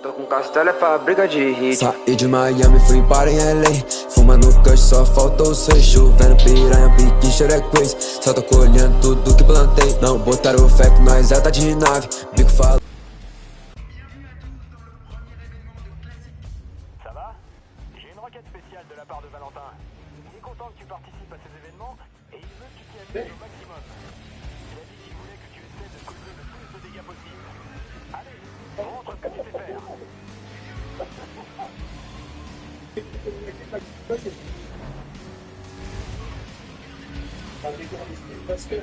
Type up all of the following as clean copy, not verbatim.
Tô com castelo, é fábrica de hit. Saí de Miami, fui para em LA. Fumando kush, só faltou seis. Chovendo piranha, bique, xerequês. Só tô colhendo tudo que plantei. Não botaram fé que nós tá de nave. Bico fala. Ça va? J'ai une requête spéciale de la part de Valentin. Il est content que tu participes à ces événements et il veut que tu t'y amuses au maximum. Il a dit qu'il voulait que tu essaies de causer le plus de dégâts possible. Allez, montre ce que tu sais faire. Parce que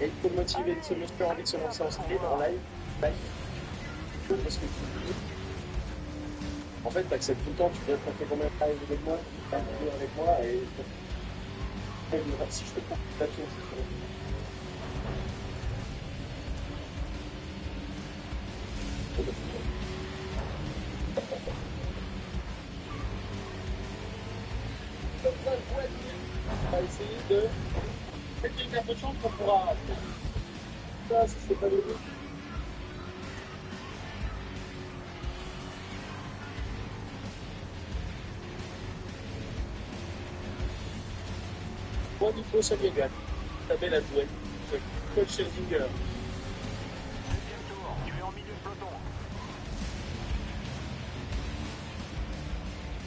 il faut le motiver, ce monsieur a envie de se lancer en stream, en live, parce que en fait, t'acceptes tout le temps, tu viens te faire combien de live avec moi, tu viens avec moi, et si je te prends la pièce, on va essayer de... Peut-être qu'il y a un peu de chance qu'on pourra... Ça, si c'est pas le but. Buon info Saliega, ta belle adjointe, Coach Scherzinger. Deuxième tour, tu es en milieu de peloton.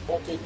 Anthony.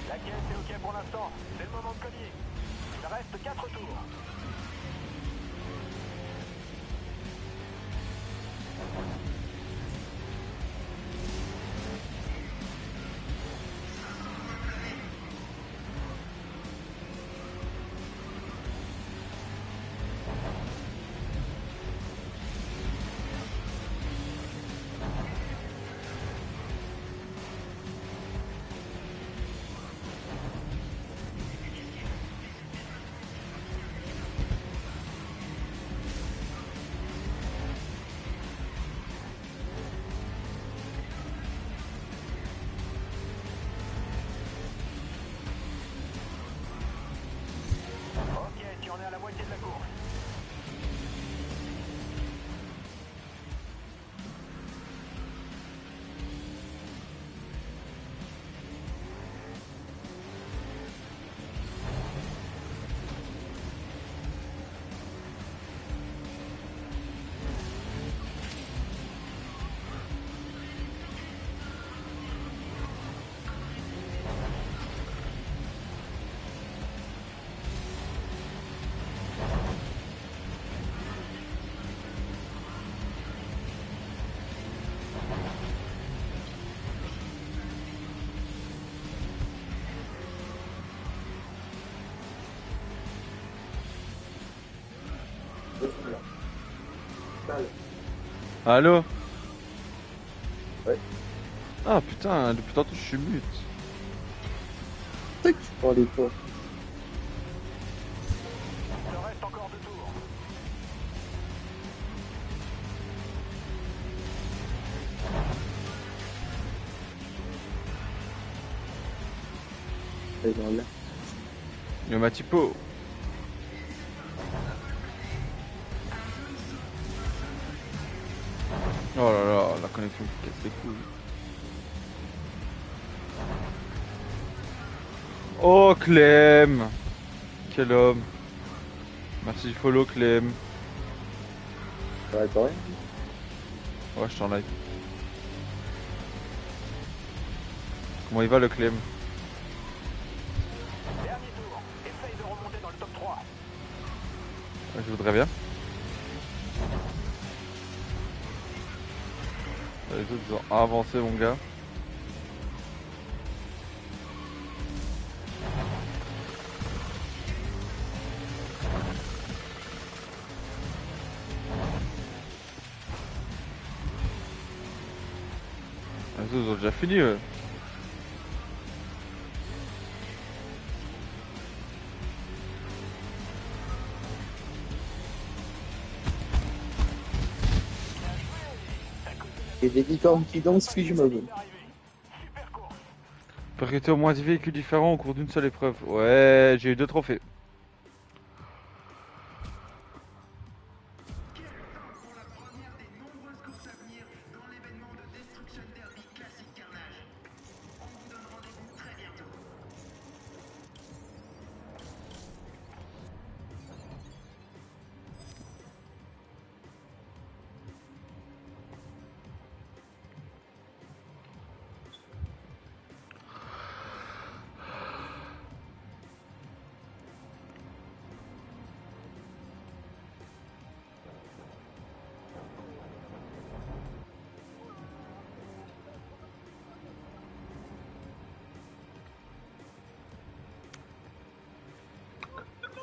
La caisse est ok pour l'instant, c'est le moment de cogner. Il reste 4 tours. Ok, tu en es à la moitié de la course. Allô? Ouais. Ah putain, depuis tantôt je suis mute. Tac, on est pas. Il te reste encore 2 tours. C'est dans là. Yo ma typo. Oh là là, la connexion qui casse les couilles. Oh Clem! Quel homme! Merci du follow Clem. Ouais, t'as rien. Ouais, je t'en like. Comment il va le Clem? Dernier tour. Essaye de remonter dans le top 3. Je voudrais bien. Les autres ont avancé mon gars. Les autres ont déjà fini eux. Et des licornes qui dansent, puis je me veux. Percuter au moins 10 véhicules différents au cours d'une seule épreuve. Ouais, j'ai eu 2 trophées.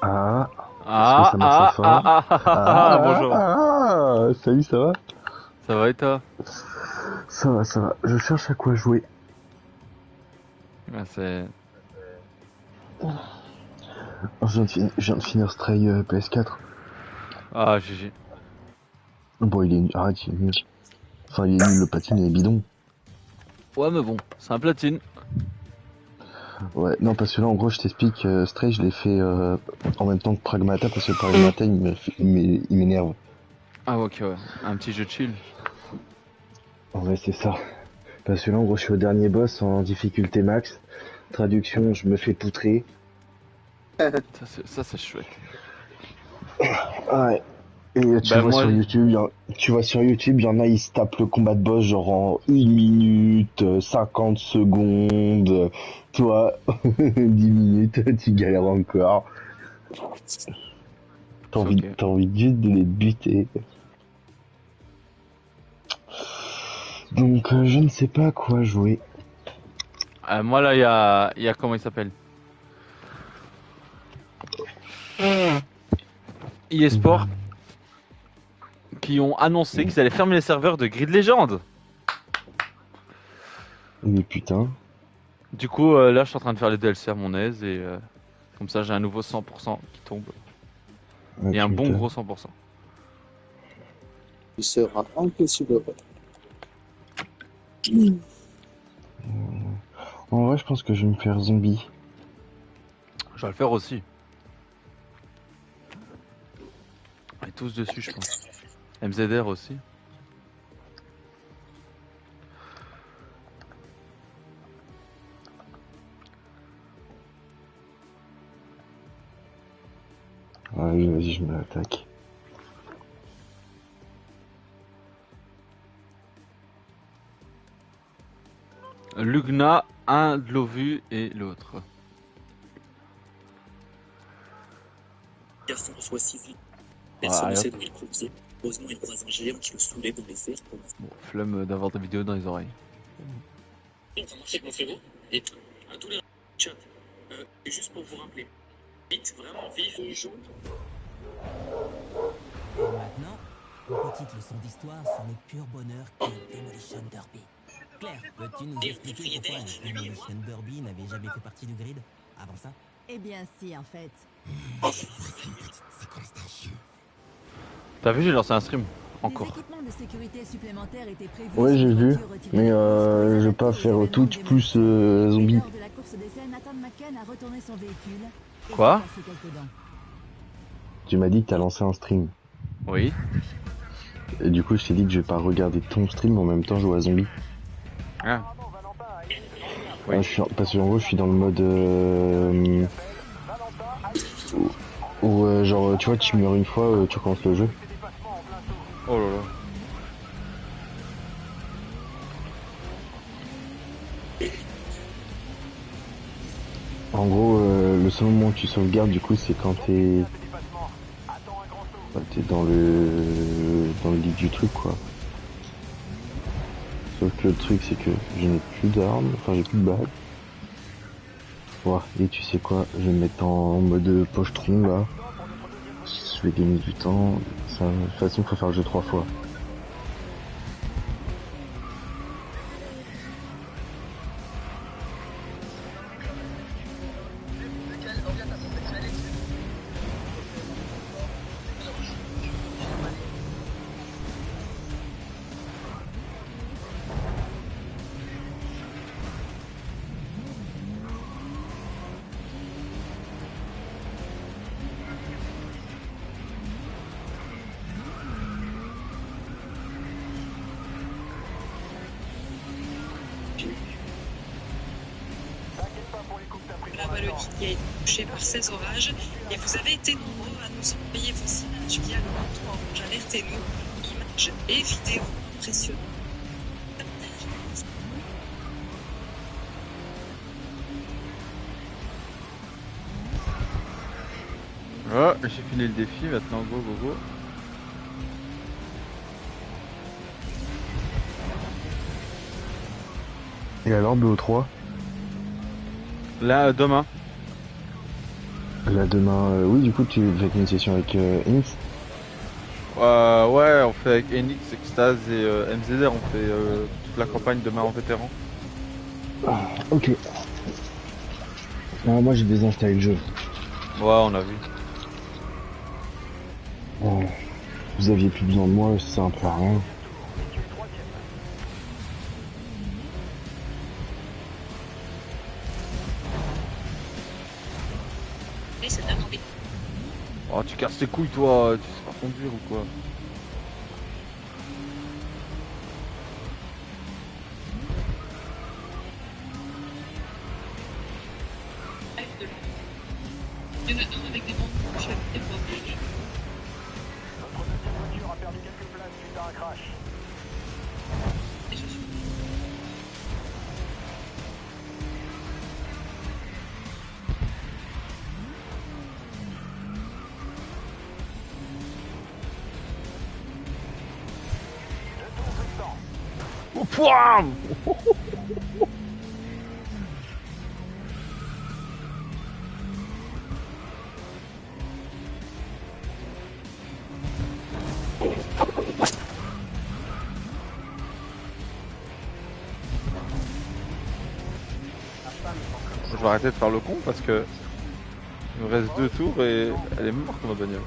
Ah, Ah, ça marche enfin. bonjour. Salut, ça va? Ça va et toi? Ça va, ça va. Je cherche à quoi jouer. Ah, c'est... Je viens de finir Stray PS4. Ah, GG. Bon, il est nul. Arrête, il est nul. Enfin, il est nul, le patine est bidon. Ouais, mais bon, c'est un platine. Ouais, non, parce que là, en gros, je t'explique, Stray, je l'ai fait en même temps que Pragmata, parce que Pragmata, il m'énerve. Ah, ok, ouais. Un petit jeu de chill. En vrai, c'est ça. Parce que là, en gros, je suis au dernier boss en difficulté max. Traduction, je me fais poutrer. Ça, c'est chouette. Ouais. Et tu Bah, vois moi, sur YouTube, il y en a, ils se tapent le combat de boss genre en 1 minute, 50 secondes. Toi, 10 minutes, tu galères encore. T'as envie, ok. t'as envie juste de les buter. Donc, je ne sais pas à quoi jouer. Moi, là, il y a comment il s'appelle? eSport qui ont annoncé qu'ils allaient fermer les serveurs de Grid Legend. Mais putain. Du coup, là, je suis en train de faire les DLC à mon aise et comme ça, j'ai un nouveau 100% qui tombe. Ah, Et un tu bon m'étonnes. gros 100%. Tu seras encaissé de vrai. En vrai, je pense que je vais me faire zombie. Je vais le faire aussi. On est tous dessus, je pense. MZR aussi. Ouais, vas-y, je me l'attaque. Lugna, un de l'Ovu et l'autre. Garçon reçoit 6 vies. Ouais, Personne ne hop. sait d'où il provient. Heureusement, il croise un géant qui le soulève dans les airs. Bon, flemme d'avoir des vidéos dans les oreilles. On va marcher, comment faites-vous? Et à tous les chat, et juste pour vous rappeler, vite, vraiment vif et jaune. Et maintenant, une petite leçon d'histoire sur le pur bonheur qu'est le Demolition Derby. Claire, peux-tu nous expliquer pourquoi le Demolition Derby n'avait jamais fait partie du grid avant ça? Eh bien si, en fait. T'as vu, j'ai lancé un stream. Des Encore. équipements de sécurité supplémentaires étaient prévus. Ouais, sur j'ai les vu, voitures retirées mais des courses pour les je vais adapter pas aux faire événements tout démolition. plus Et zombie. lors de la course d'essai, Nathan McCann a retourné son véhicule et Quoi s'est cassé quelques dents. Tu m'as dit que t'as lancé un stream. Oui. Et du coup, je t'ai dit que je vais pas regarder ton stream en même temps jouer à zombie. Ah. Ah, parce qu'en gros, je suis dans le mode où, genre, tu vois, tu meurs une fois, tu recommences le jeu. Oh là là. En gros, le seul moment où tu sauvegardes, du coup, c'est quand t'es dans le lit du truc, quoi. Sauf que le truc, c'est que je n'ai plus d'armes, enfin j'ai plus de balles. Ouais, et tu sais quoi, je vais me mettre en mode pochetron, là. Je vais gagner du temps. Ça, de toute façon, faut faire le jeu 3 fois. La Wallonie qui a été touchée par ces orages et vous avez été nombreux à nous envoyer vos images via le bouton orange Alertez-nous, images et vidéos impressionnantes. Oh, j'ai fini le défi, maintenant go go go. Et alors, BO3? Là, demain. Là, demain, oui, du coup, tu fais une session avec Enix? Ouais, on fait avec Enix, Extase et MZR, on fait toute la campagne demain en vétéran. Ah, ok. Non, moi, j'ai désinstallé le jeu. Ouais, on a vu. Oh, vous aviez plus besoin de moi, ça sert un peu à rien. Et c'est demandé. Oh, tu casses tes couilles, toi, tu sais pas conduire ou quoi? Il y en a un avec des bandes de chef et pas obligé. Notre deuxième voiture a perdu quelques places suite à un crash. Et je suis. Oh, pouah! Je vais arrêter de faire le con parce que il me reste 2 tours et elle est morte ma bagnole.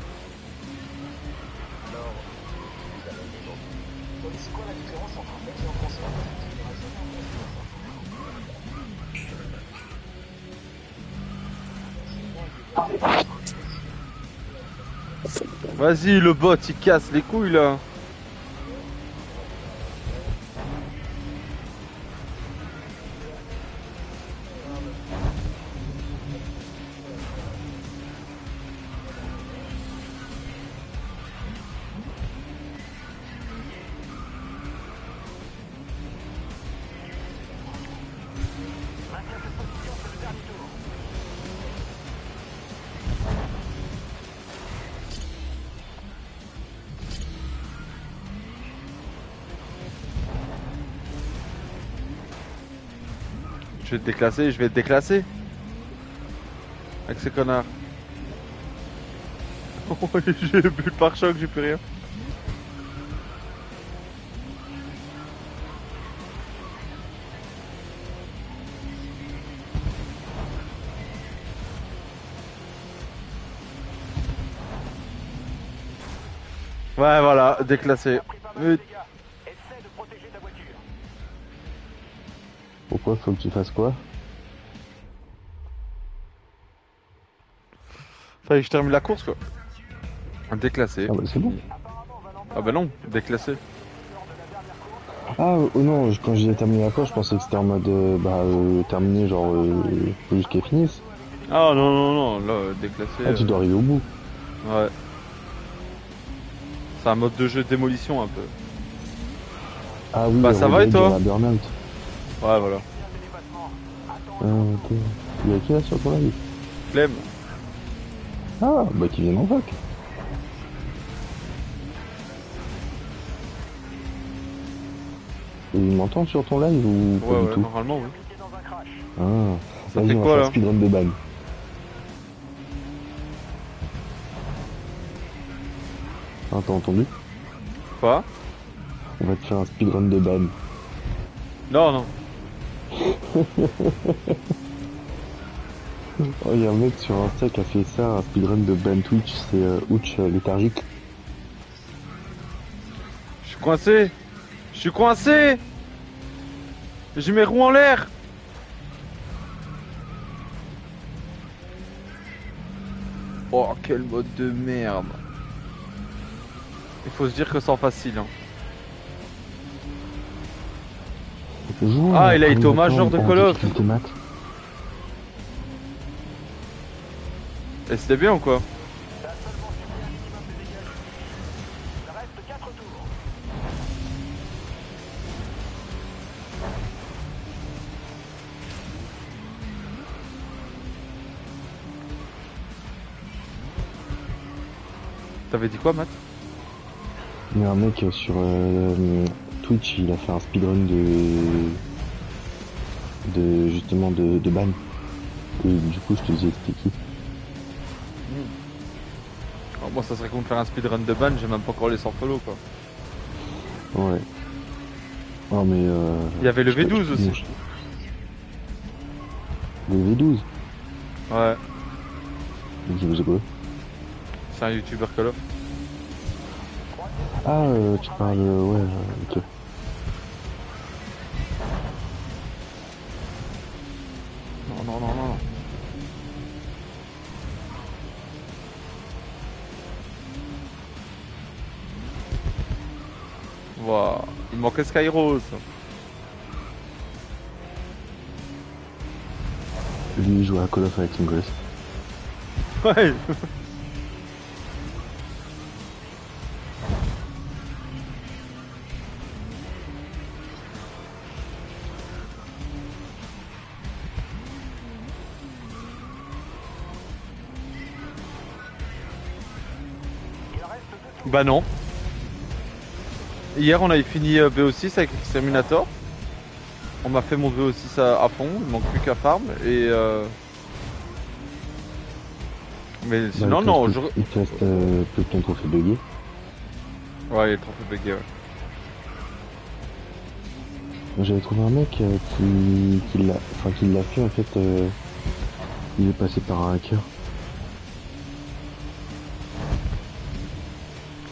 Vas-y, le bot il casse les couilles là. Je vais te déclasser, je vais te déclasser. Avec ces connards. J'ai bu le pare-choc, j'ai plus rien. Ouais, voilà, déclassé. Pourquoi faut que tu fasses quoi? Fallait que je termine la course quoi. Déclassé. Ah bah c'est bon. Ah bah non, déclassé. Ah oh non, quand j'ai terminé la course, je pensais que c'était en mode terminé, genre faut juste qu'elle finisse. Ah non, non, non, là, déclassé. Ah, tu dois arriver au bout. Ouais. C'est un mode de jeu démolition un peu. Ah oui, bah ça va et toi? Burnout. Ouais, voilà. Ah, ok. Il y a qui là sur ton live? Clem. Ah, bah qui vient en vac. Et il m'entend sur ton live ou pas du tout? Normalement, oui. Ah, Ça vas-y, fait on quoi, va là faire speedrun de ban. Ah, t'as entendu? Quoi? On va te faire un speedrun de ban. Non, non. Oh, il y a un mec sur Insta qui a fait ça, un speedrun de ban Twitch, c'est Ouch léthargique. Je suis coincé. Je suis coincé. J'ai mes roues en l'air. Oh, quel mode de merde. Il faut se dire que c'est en facile. Hein. Ah, il a été au major de Call of. Et c'était bien ou quoi? T'avais dit quoi, Matt? Il y a un mec sur Twitch, il a fait un speedrun justement de ban. Et du coup, je te disais c'était qui. Alors, moi, ça serait con de faire un speedrun de ban, j'ai même pas encore les 100 follow quoi. Ouais. Oh, mais il y avait le V12 aussi. Le V12? Ouais. Je sais pas. C'est un youtubeur Call of. Ah, tu parles, ouais, ok. Non, non, non, non. Waouh, il manquait Skyrose. Lui, il jouait à Call of avec son gosse. Ouais. Bah non. Hier on avait fini BO6 avec Exterminator. On m'a fait mon BO6 à fond, il manque plus qu'à farm et mais sinon bah, non, il te reste plus que ton trophée bugué. Ouais, il est trop fait bugué, ouais. J'avais trouvé un mec qui l'a fait en fait, il est passé par un hacker.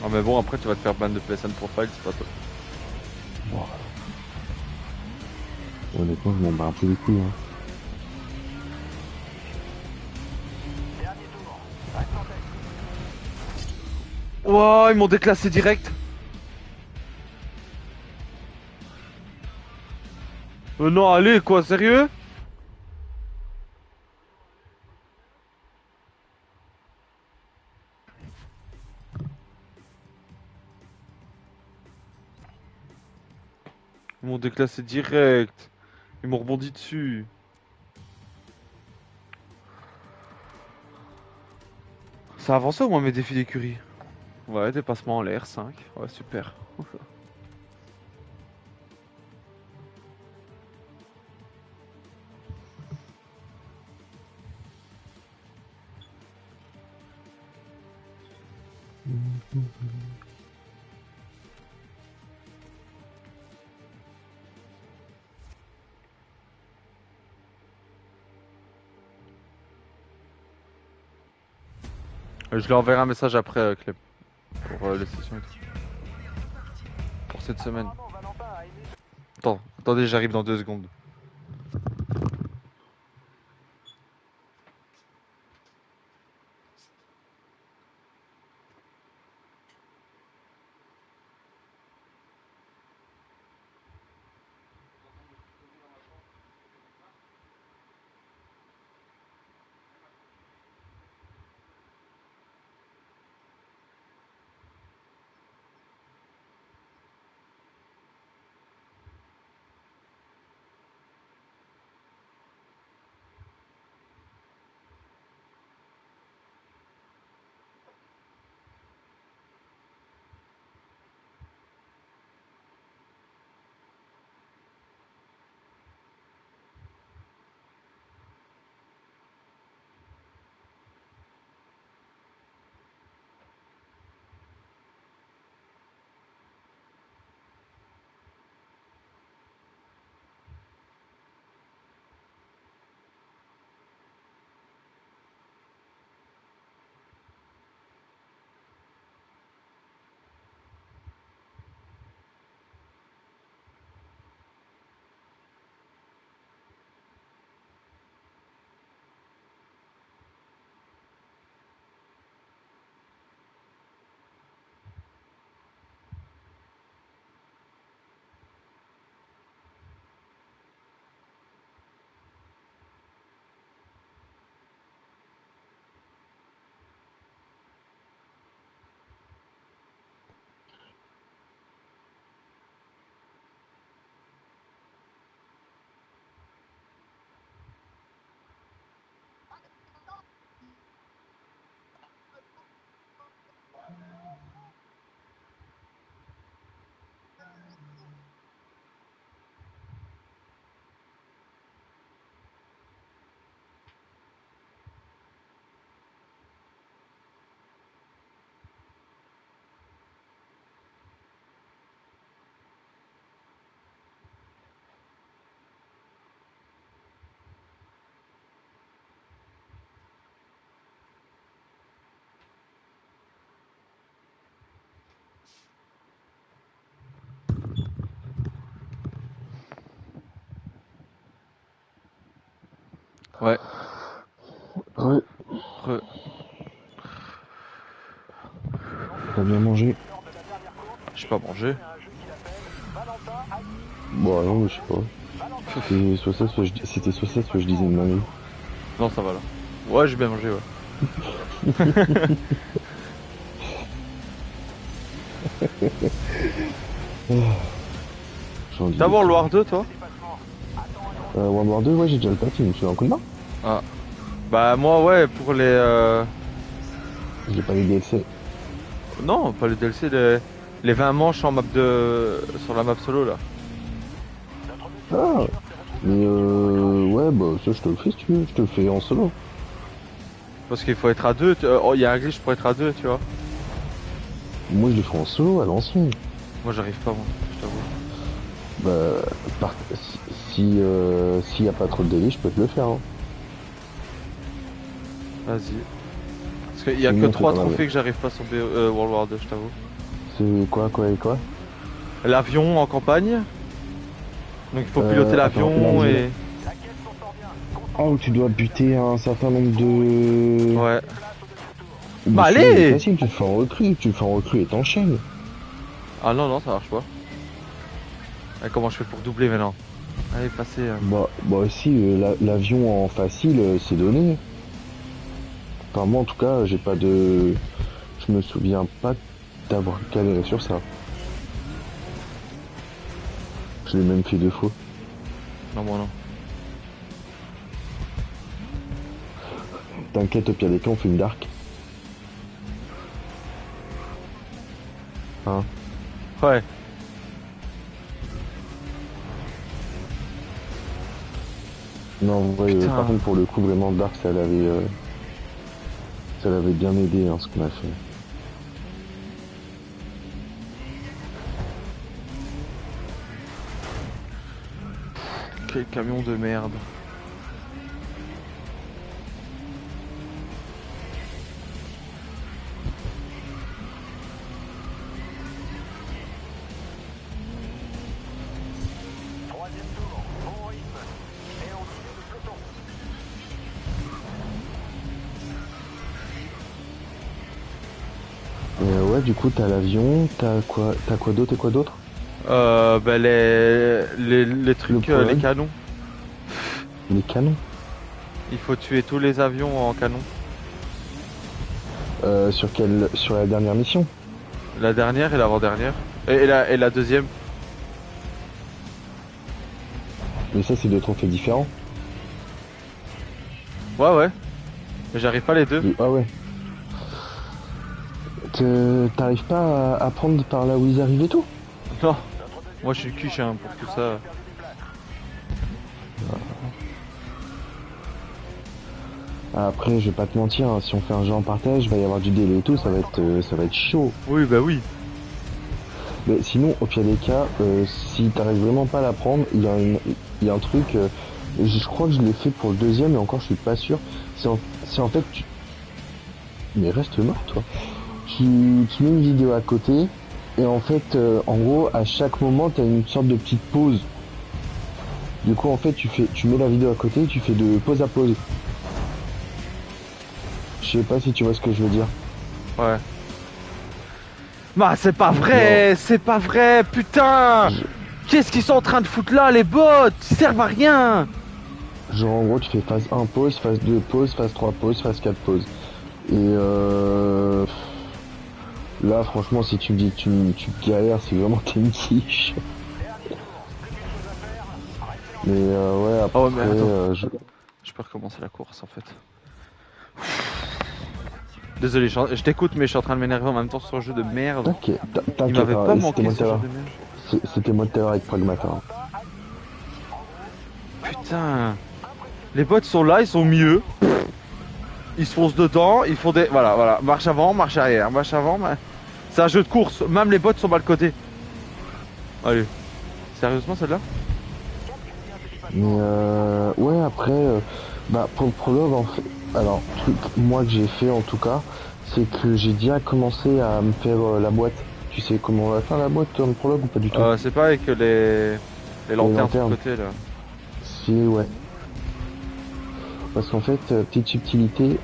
Ah mais bon après tu vas te faire ban de PSN profile, c'est pas top. Wow. Honnêtement je m'en bats un peu les couilles hein. Wow, ils m'ont déclassé direct. Non allez quoi, sérieux? Ils m'ont déclassé direct. Ils m'ont rebondi dessus. Ça a avancé au moins mes défis d'écurie. Ouais, dépassement en l'air, 5. Ouais, super. Je lui enverrai un message après, Clem. Pour les sessions et tout. Pour cette semaine. Attendez, j'arrive dans 2 secondes. Ouais. Ouais. Re. T'as bien mangé? J'ai pas mangé. Bon, non, mais je sais pas. C'était soit ça, soit je disais une dinguerie. Non, ça va là. Ouais, j'ai bien mangé, ouais. T'as World War 2 toi? World War 2, ouais, j'ai déjà le platine, tu veux un coup de main? Ah. Bah moi ouais, pour les J'ai pas les DLC. Non, pas les DLC, les 20 manches en map sur la map solo là. Ah. Mais ouais, bah ça je te le fais si tu veux, je te le fais en solo. Parce qu'il faut être à deux, oh il y a un glitch pour être à deux, tu vois. Moi je le fais en solo à l'ancienne. Moi j'arrive pas moi, je t'avoue. Bah, s'il y a pas trop de délai, je peux te le faire. Hein. Vas-y. Parce qu'il y a que 3 trophées que j'arrive pas sur World War 2, je t'avoue. C'est quoi et quoi? L'avion en campagne. Donc il faut piloter l'avion et... Ah, où tu dois buter un certain nombre de... Ouais. Bah allez! C'est facile, tu le fais en recrue et t'enchaînes. Ah non, non, ça marche pas. Ah, comment je fais pour doubler maintenant? Allez, passez. Bah si, l'avion en facile, c'est donné. Enfin moi en tout cas, j'ai pas de... Je me souviens pas d'avoir galéré sur ça. Je l'ai même fait 2 fois. Non, moi non. T'inquiète, au pire des cas, on fait une dark. Hein? Ouais. Non, en vrai, par contre, pour le coup, vraiment, dark, ça l'avait bien aidé, hein, ce qu'on a fait. Quel camion de merde. Ouais, du coup, t'as l'avion, t'as quoi d'autre et quoi d'autre? Bah les trucs, les canons. Les canons? Il faut tuer tous les avions en canon. Sur la dernière mission? La dernière et l'avant-dernière. Et la deuxième. Mais ça, c'est 2 trophées différents. Ouais, ouais. Mais j'arrive pas les deux. Ah ouais. T'arrives pas à prendre par là où ils arrivent et tout? Non. Moi, je suis cuche hein, pour tout ça. Après, je vais pas te mentir, hein, si on fait un jeu en partage, il va y avoir du délai et tout, ça va être chaud. Oui, bah oui. Mais sinon, au pire des cas, si t'arrives vraiment pas à la prendre, il y a un truc, je crois que je l'ai fait pour le deuxième, et encore je suis pas sûr. C'est en fait, mais reste mort toi. Tu mets une vidéo à côté, et en fait, en gros, à chaque moment, t'as une sorte de petite pause. Du coup, en fait, tu mets la vidéo à côté, tu fais de pause à pause. Je sais pas si tu vois ce que je veux dire. Ouais. Bah c'est pas vrai, c'est pas vrai, putain. Qu'est-ce qu'ils sont en train de foutre là, les bots? Ils servent à rien. Genre en gros tu fais phase 1 pause, phase 2 pause, phase 3 pause, phase 4 pause. Et là franchement si tu me dis que tu galères, c'est vraiment que t'es une quiche. Mais ouais après mais attends. Je peux recommencer la course en fait. Désolé, je t'écoute mais je suis en train de m'énerver en même temps sur un jeu de merde. T'inquiète, il m'avait pas manqué ce jeu de merde. C'était moi tout à l'heure avec Pragmata. Putain. Les bots sont là, ils sont au milieu. Ils se foncent dedans, ils font des... Voilà, marche avant, marche arrière, marche avant. C'est un jeu de course, même les bots sont mal codés. Allez. Sérieusement celle-là? Mais ouais après, bah pour le prologue en fait, alors truc moi que j'ai fait en tout cas, c'est que j'ai déjà commencé à me faire la boîte. Tu sais comment on va faire la boîte dans le prologue ou pas du tout? C'est pas avec les lanternes de côté là. Si ouais. Parce qu'en fait, petite subtilité,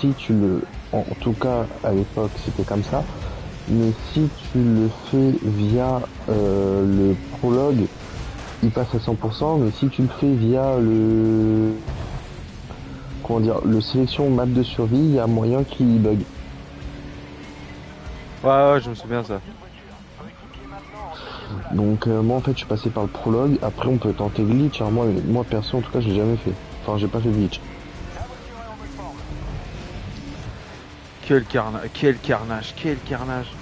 si tu le... En tout cas, à l'époque, c'était comme ça. Mais si tu le fais via le prologue, il passe à 100%. Mais si tu le fais via le... Comment dire, le sélection map de survie, il y a moyen qu'il bug. Ouais, je me souviens de ça. Donc moi en fait je suis passé par le prologue, après on peut tenter glitch, hein. Moi perso en tout cas je l'ai jamais fait. Enfin j'ai pas fait glitch. Quel carnage, quel carnage, quel carnage.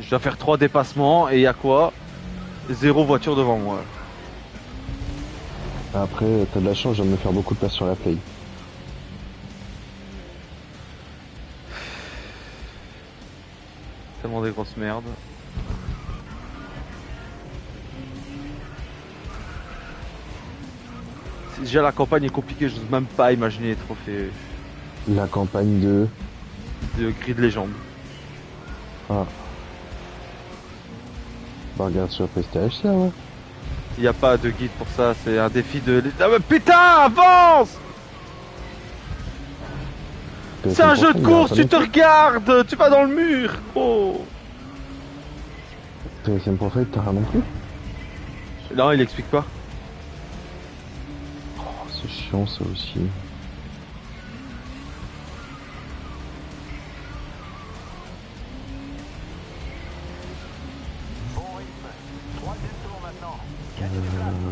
Je dois faire 3 dépassements et y a quoi? 0 voiture devant moi. Après t'as de la chance, je viens de me faire beaucoup de place sur la play. Tellement des grosses merdes. Déjà la campagne est compliquée, je n'ose même pas imaginer les trophées La campagne de Grid Legend. Ah. Bah regarde sur PlayStation ça ouais. Il n'y a pas de guide pour ça, c'est un défi de... Ah mais putain, avance! C'est un jeu de course, tu te regardes, tu vas dans le mur, oh! PSM Profile t'as rien non plus? Non, il explique pas. Oh, c'est chiant ça aussi.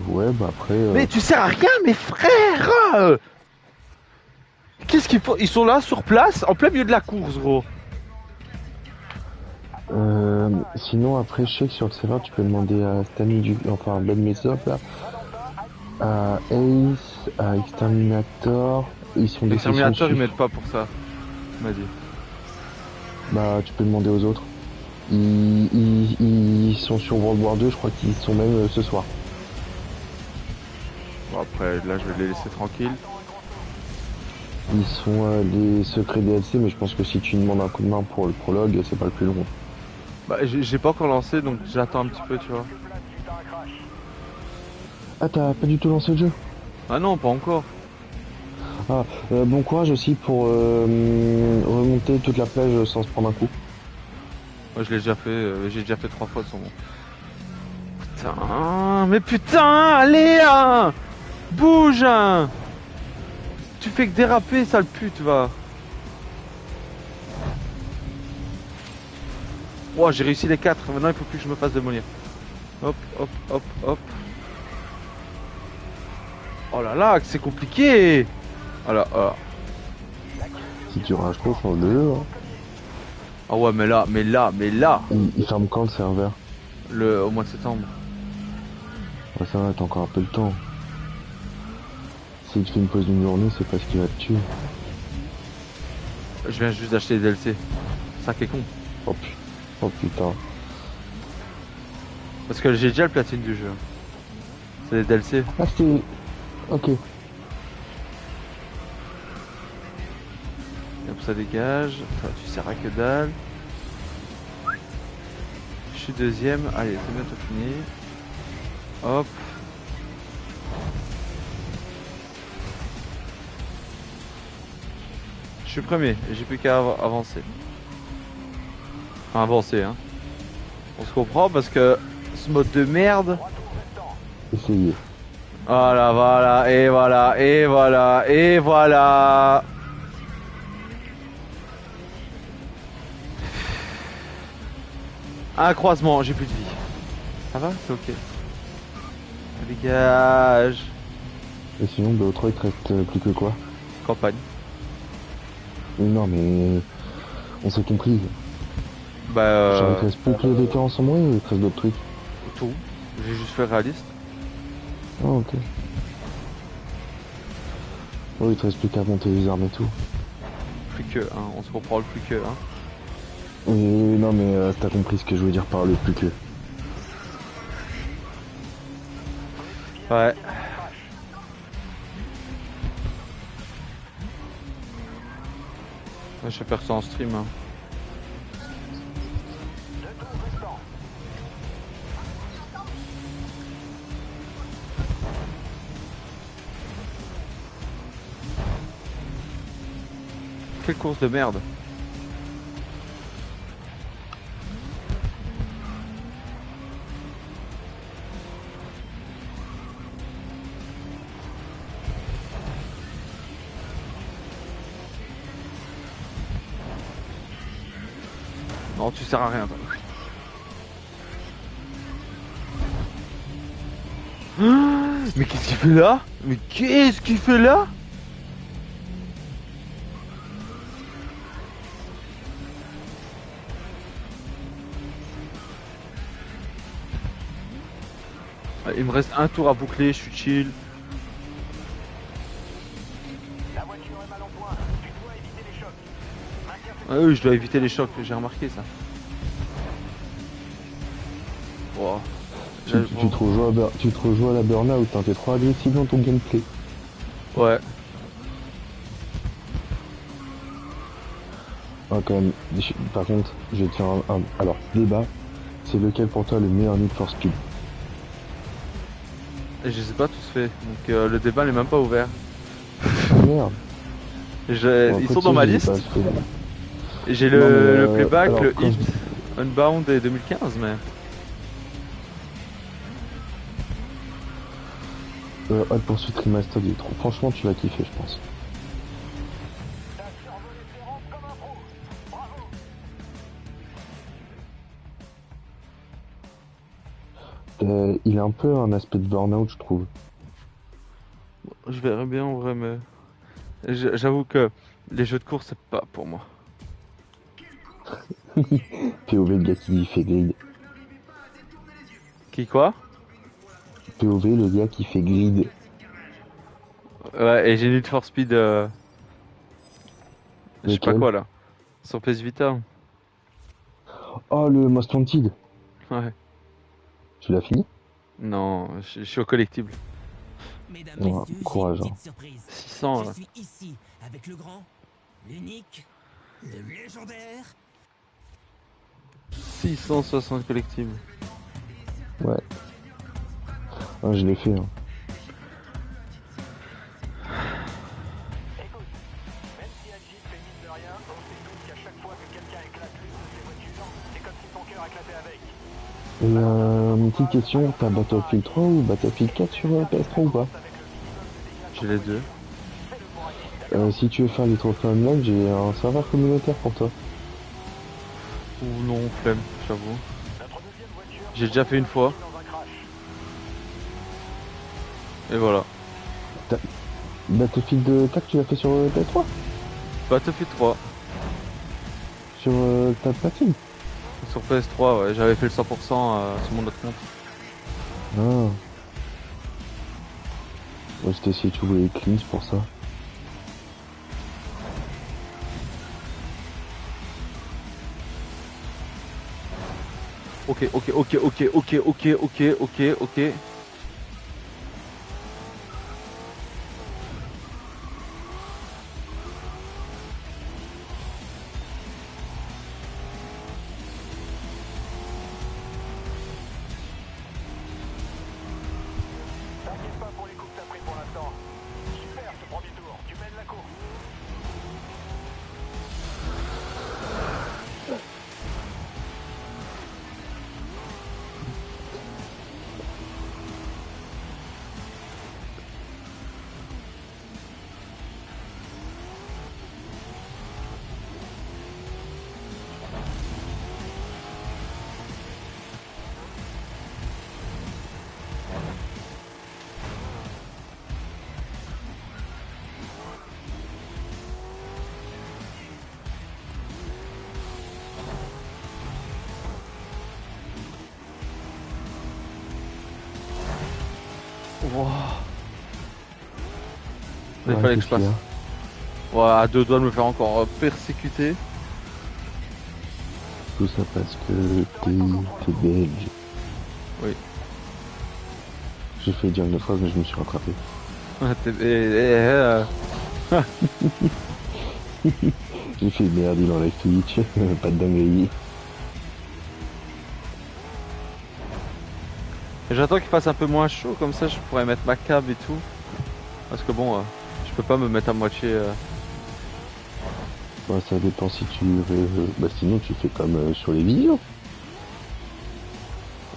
Ouais bah après... Mais tu sers à rien mes frères! Qu'est-ce qu'il faut? Ils sont là sur place, en plein milieu de la course gros. Sinon après je sais que sur le serveur tu peux demander à Stanley enfin Ben Mesop là, à Ace, à Exterminator, ils sont des Exterminator ils m'aident pas pour ça, il m'a dit. Bah tu peux demander aux autres. Ils sont sur World War 2, je crois qu'ils sont même ce soir. Bon après là je vais les laisser tranquilles. Ils sont les secrets DLC, mais je pense que si tu demandes un coup de main pour le prologue, c'est pas le plus long. Bah j'ai pas encore lancé donc j'attends un petit peu tu vois. Ah t'as pas du tout lancé le jeu? Ah non pas encore. Ah bon courage aussi pour remonter toute la plage sans se prendre un coup. Moi je l'ai déjà fait, j'ai déjà fait 3 fois son. Putain, mais putain, allez hein, bouge hein. Tu fais que déraper sale pute va. Oh j'ai réussi les 4, maintenant il faut plus que je me fasse démolir. Hop hop hop hop. Oh là là que c'est compliqué. Voilà, voilà. Si tu rages trop, change de jeu. Hein. Ah ouais mais là. Il ferme quand le serveur? Au mois de septembre. Ouais ça va, t'as encore un peu le temps. Si tu fais une pause d'une journée, c'est parce qu'il va te tuer. Je viens juste d'acheter les DLC. Ça qui est con. Oh putain. Parce que j'ai déjà le platine du jeu. C'est des DLC. Ah c'était... Ok. Hop ça dégage. Toi, tu sers à que dalle. Je suis deuxième. Allez c'est bientôt fini. Hop. Je suis premier, j'ai plus qu'à avancer. Enfin, avancer, hein. On se comprend parce que ce mode de merde. Essayez. Voilà, voilà, et voilà, et voilà, et voilà. Un croisement, j'ai plus de vie. Ça va? C'est ok. Dégage. Et sinon, de l'autre, il te reste plus que quoi? Campagne. Non mais... On s'est compris. Bah Il te reste plus que les vétérans sans moi ou il te reste d'autres trucs? Tout. J'ai juste fait réaliste. Ah ok. Oh il te reste plus qu'à monter les armes et tout. Plus que, hein, on se comprend le plus que, hein. Oui non mais t'as compris ce que je veux dire par le plus que. Ouais. Je vais faire ça en stream. Hein. Quelle course de merde. Non, tu sers à rien, toi. Mais qu'est-ce qu'il fait là? Mais qu'est-ce qu'il fait là? Il me reste un tour à boucler, je suis chill. La voiture est mal en point. Tu dois éviter les chocs. Maintiens tes Ah oui, je dois éviter les chocs, j'ai remarqué ça. Wow. Tu te rejoins à la burn-out, hein, t'es trop agressif dans ton gameplay. Ouais. Ah, quand même, par contre, je tiens un... Alors, débat, c'est lequel pour toi le meilleur Need for Speed? Et je sais pas tout se fait, donc le débat n'est même pas ouvert. Merde. Ils sont dans ma liste. J'ai Non, mais, le playback, alors, le quand hit, Unbound et 2015, mais... Hot Pursuit Remastered, il est trop... Franchement, tu vas kiffer, je pense. Il a un peu un aspect de burn-out, je trouve. Je verrais bien en vrai, mais... J'avoue que les jeux de course, c'est pas pour moi. POV, le gars qui fait grid. Qui quoi? POV, le gars qui fait grid. Ouais, et j'ai Need for Speed... Je sais pas Lequel? quoi là. Sur PS Vita. Oh, le Most Wanted. Ouais. Tu l'as fini? Non, je suis au collectible. Mesdames, Ouais, messieurs, j'ai courage, une hein. petite surprise. 600 Je là. suis ici avec le grand, l'unique, le légendaire. 660 collectibles. Ouais. Ah, je l'ai fait, hein. Écoute, même si Angie fait mine de rien, on sait tous qu'à chaque fois que quelqu'un éclate l'une de ses voitures, c'est comme si son cœur éclatait avec. Et une petite question, t'as Battlefield 3 ou Battlefield 4 sur PS3 ou pas? J'ai les deux. Si tu veux faire les trophées online, j'ai un serveur communautaire pour toi. Ou non, flemme, j'avoue. J'ai déjà fait une fois. Et voilà. Battlefield 4, tu l'as fait sur PS3? Battlefield 3. Sur ta platine? Sur PS3, ouais, j'avais fait le 100% sur mon autre compte. Ah. Ouais, c'était si tu voulais clean pour ça. Ok. T'inquiète pas pour les coups que t'as pris pour l'instant. Super ce premier tour, tu mènes la course. Wow. Il Ouais, fallait que je qu'est-ce qu'il passe. y a? Ouais, à deux doigts de me faire encore persécuter. Tout ça parce que t'es belge. Oui. J'ai fait dire une phrase mais je me suis rattrapé. J'ai fait merde, il enlève Twitch, pas de dinguerie. J'attends qu'il fasse un peu moins chaud, comme ça je pourrais mettre ma cab et tout. Parce que bon, je peux pas me mettre à moitié. Bah, ça dépend si tu bah sinon tu fais comme sur les vidéos.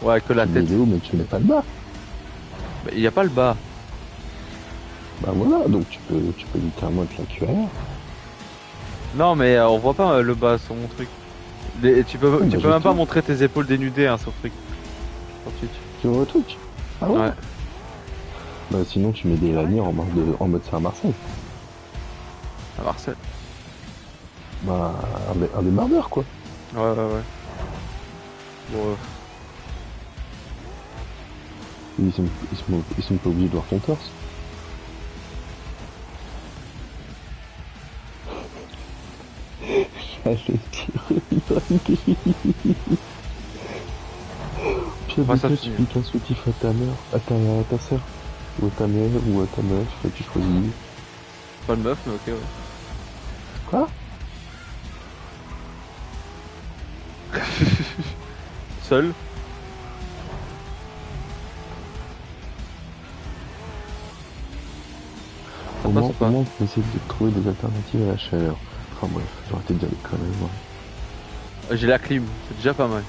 Ouais, que la Tu tête. mets les hauts mais tu mets pas le bas. Bah, y a pas le bas. Bah voilà, donc tu peux littéralement être la cuillère. Non, mais on voit pas le bas sur mon truc. Tu peux, bah, tu peux je même pas trouve. montrer tes épaules dénudées hein, sur le truc. Sur Twitch. Tu vois le truc. Ah ouais. Ouais. Bah sinon tu mets des lanières en mode Saint-Marseille. À Marseille. Bah un des mardeurs quoi. Ouais, ouais, ouais. Bon, Ils sont pas obligés de voir ton torse. Allez, Puis Ouais, ça, tu c'est- piques un soutif à ta mère, à ta soeur, ou à ta mère, ou à ta meuf, tu choisis. pas le meuf, mais ok, ouais. Quoi? Seul. Ça passe ou pas? Comment on peut essayer de trouver des alternatives à la chaleur? Enfin bref, j'aurais été de dire des conneries, moi. J'ai la clim, c'est déjà pas mal.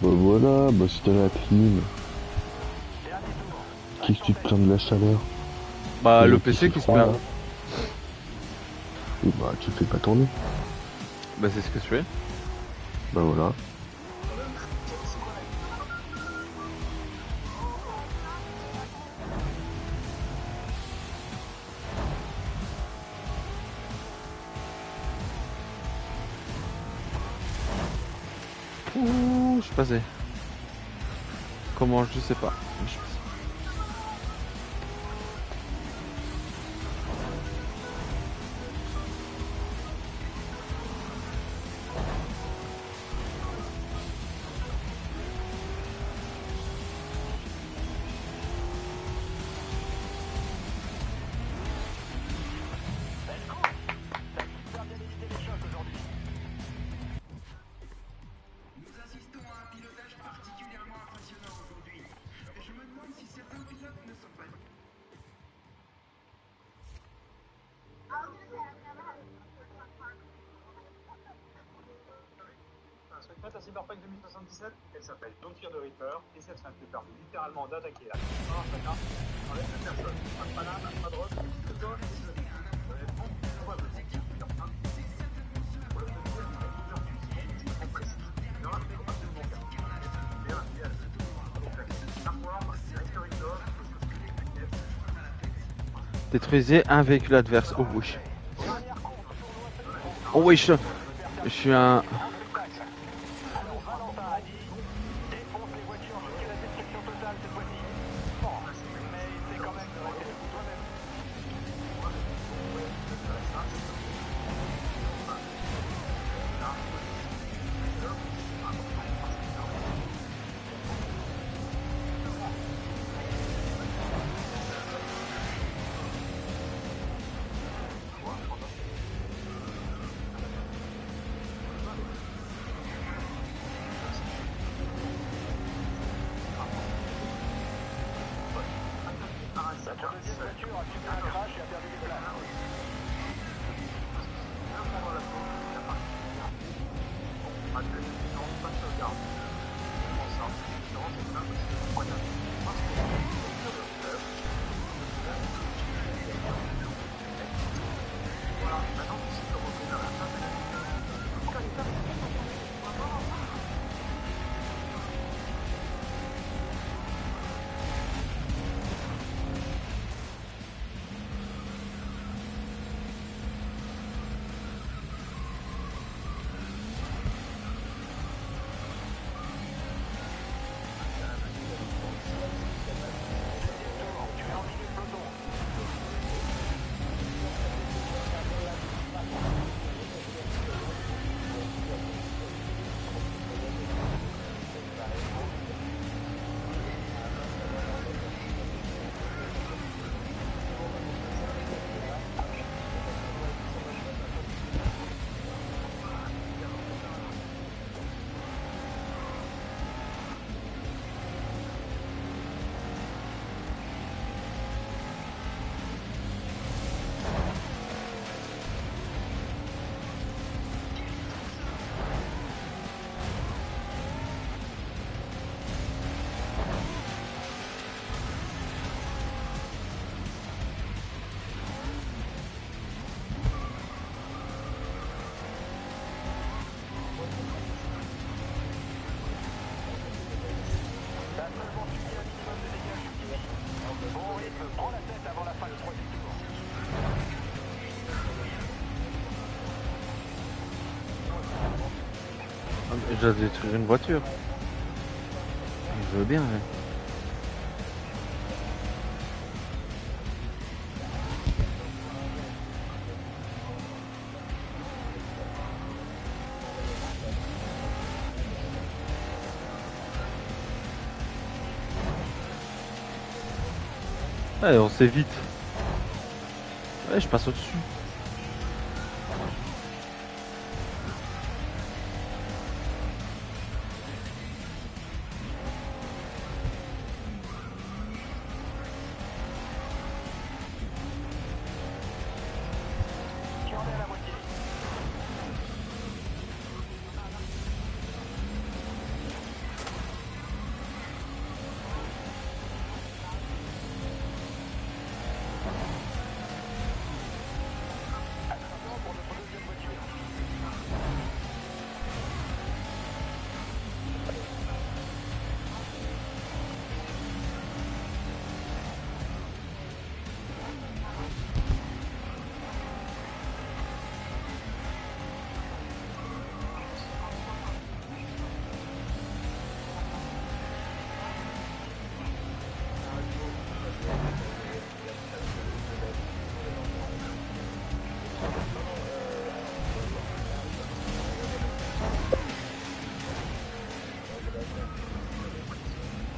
Bah voilà, bah si t'as la clim. Qui que tu te plains de la chaleur? Bah, le qui PC qui se froid, plaint. là. Et bah tu le fais pas tourner. Bah, c'est ce que je fais. Bah voilà. Ouh, je suis passé. Comment, je sais pas. Je suis passé. Cette fête à Cyberpunk 2077, elle s'appelle Don't Fear the Reaper, et cette fête te permet littéralement d'attaquer la plupart de la carte dans les deux personnes. Pas de banane, pas de drogue, que toi et des amis. Honnêtement, on va me dire plusieurs points. Pour le plaisir, il y a plusieurs fusils, extrêmement précis. Il y aura des combats de mon cas. Bien, bien. Donc, l'armoire, Mystery Dog, Détruisez un véhicule adverse. Oh wesh. Oh wesh. Je suis un... Je dois détruire une voiture. Je veux bien, ouais. Ouais, on sait vite. Ouais, je passe au-dessus. Tu en es à la moitié. Attention pour notre deuxième voiture.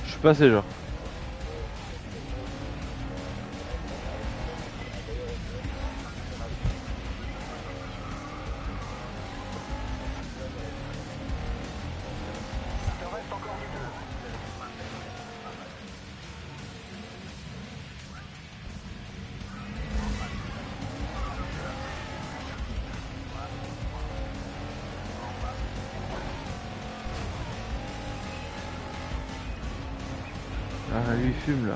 Je suis passé genre. Il te reste encore du deux. Ah, lui il fume là.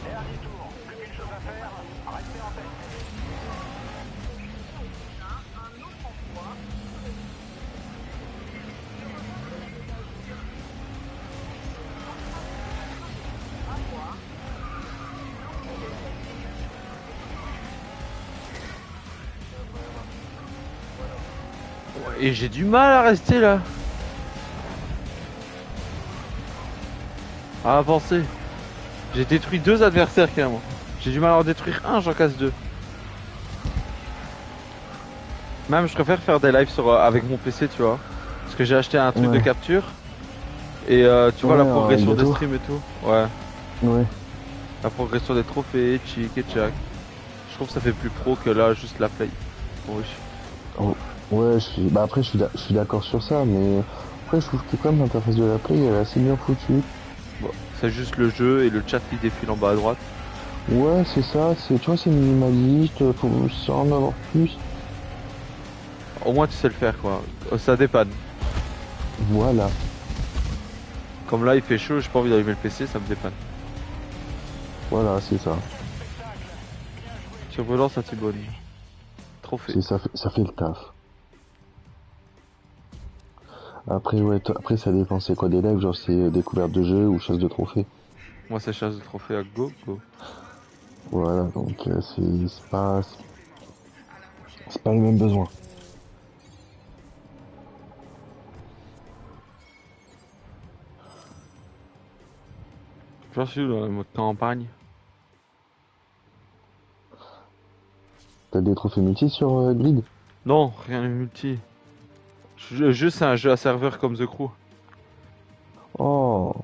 Dernier tour. Plus qu'une chose à faire. Restez en tête. Et j'ai du mal à rester là. À avancer. J'ai détruit deux adversaires carrément. J'ai du mal à en détruire un, j'en casse deux. Même je préfère faire des lives sur, avec mon PC, tu vois. Parce que j'ai acheté un truc de capture. Et tu vois la progression des streams et tout. Ouais. Ouais. La progression des trophées, chic et tchac. Je trouve que ça fait plus pro que là, juste la play. Oui. Oh, ouais, bah après, je suis d'accord sur ça, mais après, je trouve que quand même l'interface de la Play, elle est assez bien foutue. Bon, c'est juste le jeu et le chat qui défile en bas à droite. Ouais, c'est ça, tu vois, c'est minimaliste, faut sans en avoir plus. Au moins tu sais le faire quoi. Ça dépanne. Voilà. Comme là il fait chaud, j'ai pas envie d'allumer le PC, ça me dépanne. Voilà, c'est ça. Survolance à Tibone. Trophée. Ça fait le taf. Après, ouais, après ça dépend, c'est quoi des lives, genre c'est découverte de jeu ou chasse de trophées. Moi c'est chasse de trophée à go. Voilà, donc c'est pas le même besoin. J'en suis dans le mode campagne. T'as des trophées multi sur Grid? Non, rien de multi. Juste c'est un jeu à serveur comme The Crew. Oh.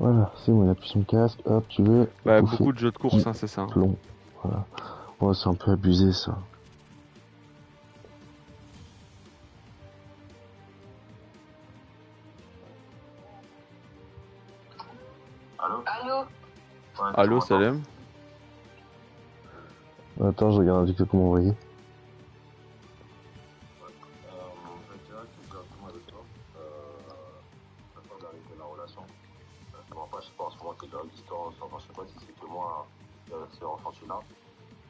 Voilà, c'est bon, il a plus son casque, hop, tu veux. Bah, bouffer beaucoup de jeux de course, du hein, c'est ça. plomb. Voilà. Oh, c'est un peu abusé ça. Allô, Salem? Attends, je regarde un TikTok qu'on m'a envoyé.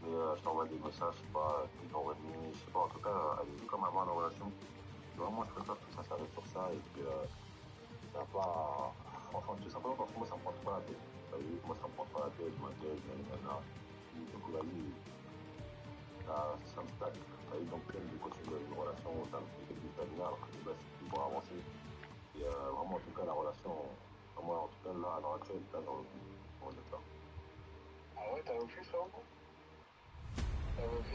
Mais je t'envoie des messages, je sais pas, une heure et demie, je sais pas, en tout cas, elle est comme avant la relation. Vraiment, je préfère que ça s'arrête sur ça et que ça pas. Enfin, tout simplement parce que moi, ça me prend pas la tête. T'as vu, moi, ça me prend pas la tête, ma gueule, nanana. Donc, la vie, ça me stagne. T'as vu, donc, de continuer une relation, ça me fait quelque chose alors que c'est plus pour avancer. Et vraiment, en tout cas, la relation, moi, en tout cas, là, à l'heure actuelle, là, dans le. Comment dire ça? Ah ouais, t'as refusé ça ou quoi? Ok,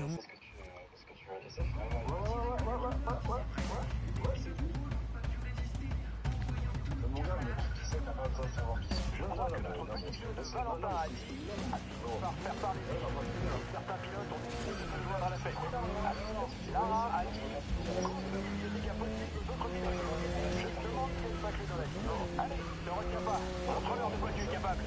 donc... Est-ce que tu vas laisser faire? Ouais, c'est tout. Mon gars, mais qui c'est, t'as pas besoin de savoir qui c'est. Je crois que notre condition de Valentin a dit par faire parler certains pilotes ont décidé de se joindre à la fête. Lara a dit le dégât possible aux autres pilotes. Je me demande quelle fac les donner. Allez, ne retiens pas. Contrôleur de voiture capable.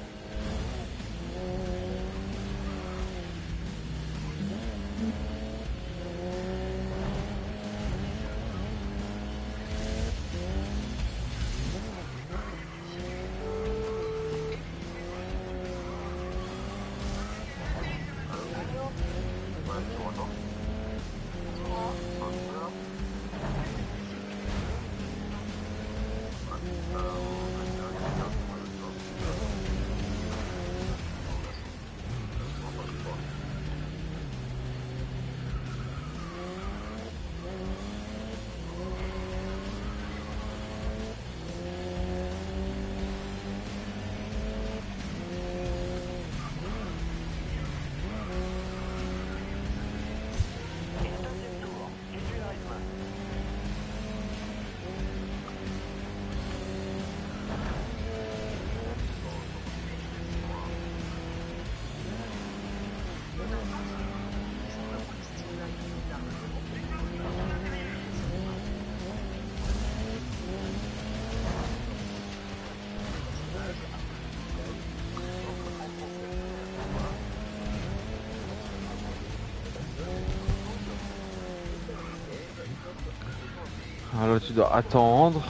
Alors tu dois attendre,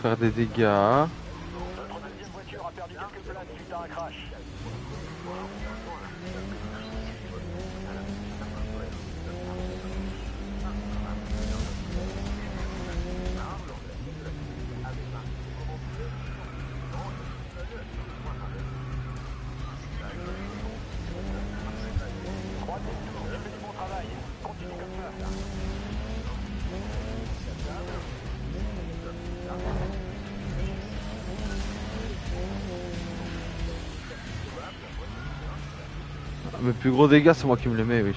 faire des dégâts. Notre deuxième voiture a perdu quelques places suite à un crash. Troisième tour, tu fais du bon travail. Continue comme ça. Mes plus gros dégâts, c'est moi qui me les mets, oui.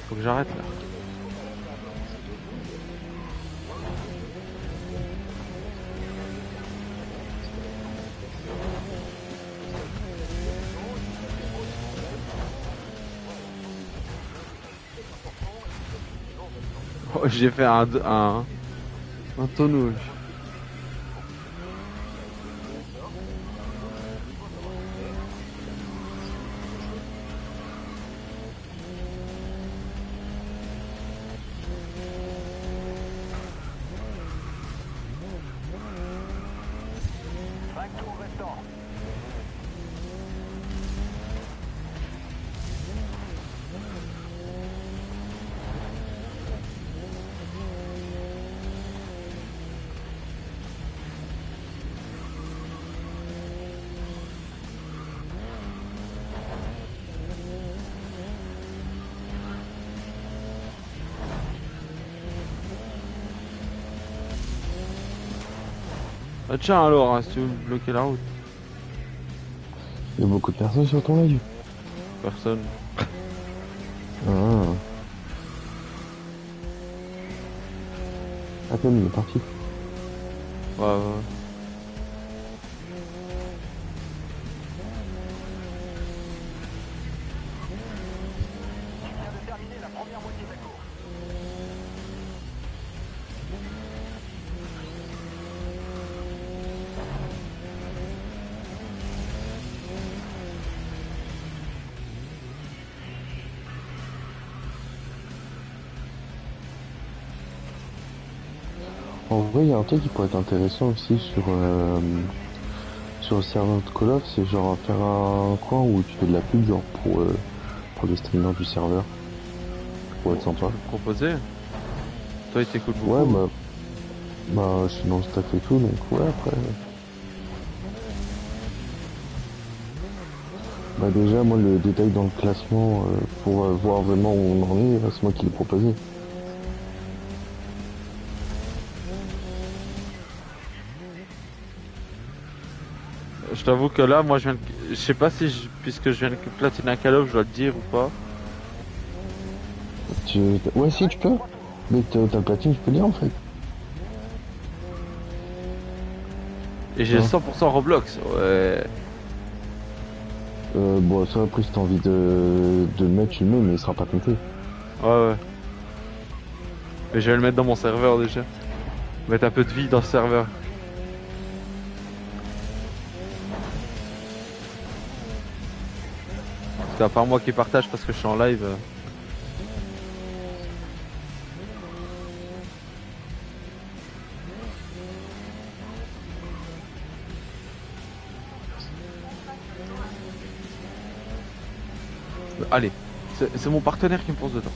Faut que j'arrête là. Oh, j'ai fait un tonneau. Ah, tiens alors, hein, si tu veux me bloquer la route. Il y a beaucoup de personnes sur ton live. Personne. Ah. Attends, il est parti. Ouais, ouais. En vrai, il y a un truc qui pourrait être intéressant aussi sur le serveur de Call of, c'est genre faire un coin où tu fais de la pub genre pour les streamers du serveur. Ça pourrait être sympa. Proposer. Toi, il t'écoute beaucoup. Ouais, bah, je suis dans le staff et tout, donc ouais, après. Bah déjà, moi, le détail dans le classement, pour voir vraiment où on en est, c'est moi qui l'ai proposé. Je t'avoue que là, moi, je sais pas si, puisque je viens de platiner un Call of, je dois le dire ou pas. Ouais, si, tu peux. Mais t'as le platine, tu peux dire en fait. Et j'ai 100% Roblox, ouais. Bon, ça après, si t'as envie de le mettre, tu le mets, mais il sera pas compté. Ouais. Mais je vais le mettre dans mon serveur déjà. Mettre un peu de vie dans ce serveur. C'est à part moi qui partage parce que je suis en live. Allez, c'est mon partenaire qui me pose dedans.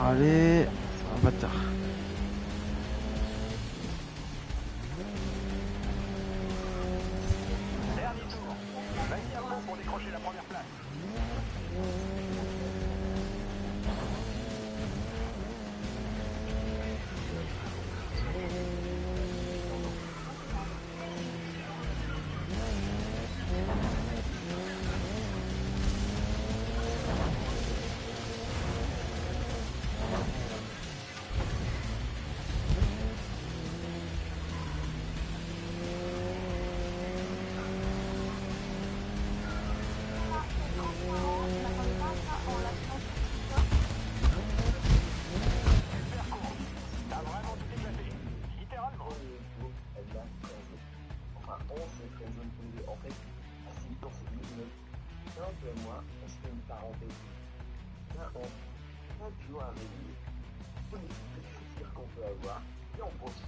Allez, un bâtard. Dernier tour. Vas-y à fond pour décrocher la première place. Moi, on se fait une parenthèse. Là, on joue avec lui. Tous les plaisirs qu'on peut avoir, et on profite.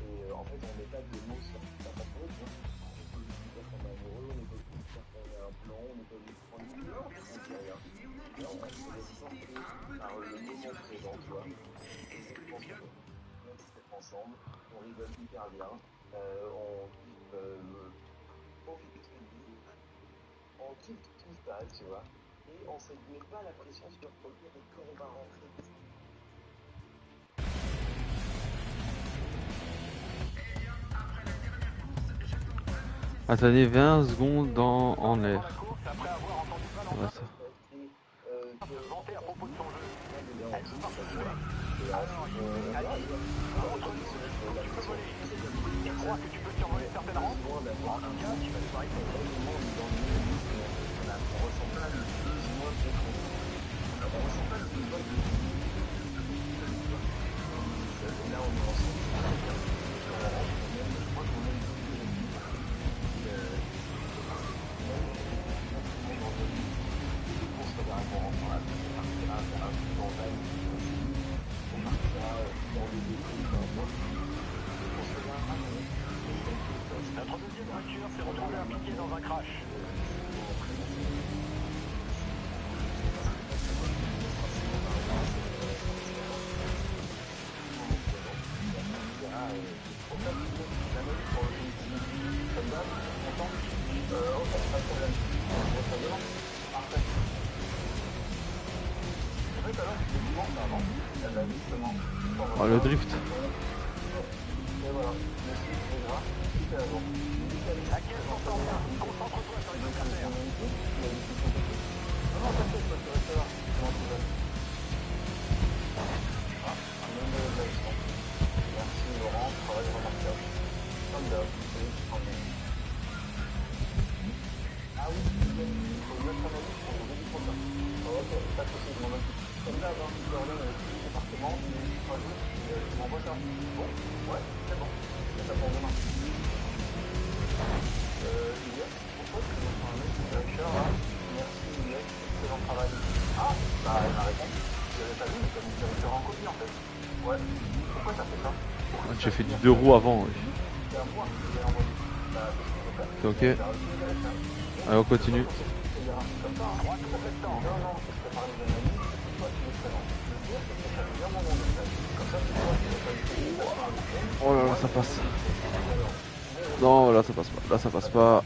Et en fait, on met pas de mots sur ça. On peut dire qu'on est amoureux, on peut dire qu'on est un blanc, on peut dire qu'on est blanc, on dit rien. Là, on se laisse porter par le moment présent, tu vois. Et je pense qu'on est ensemble, on rigole hyper bien, on kiffe tout ça, tu vois, et on se met pas la pression sur OK, mais quand on va rentrer. Attendez 20 secondes en l'air. Ouais, ça. Vanter à propos de ton jeu. Elle peut participer. Alors, tu peux voler. Tu crois que tu peux survoler certaines rampes? En tout cas, tu vas devoir Oh, le drift. J'ai fait du 2 roues avant. Oui. C'est ok. Allez, on continue. Oh là là, ça passe. Non, là ça passe pas. Là ça passe pas.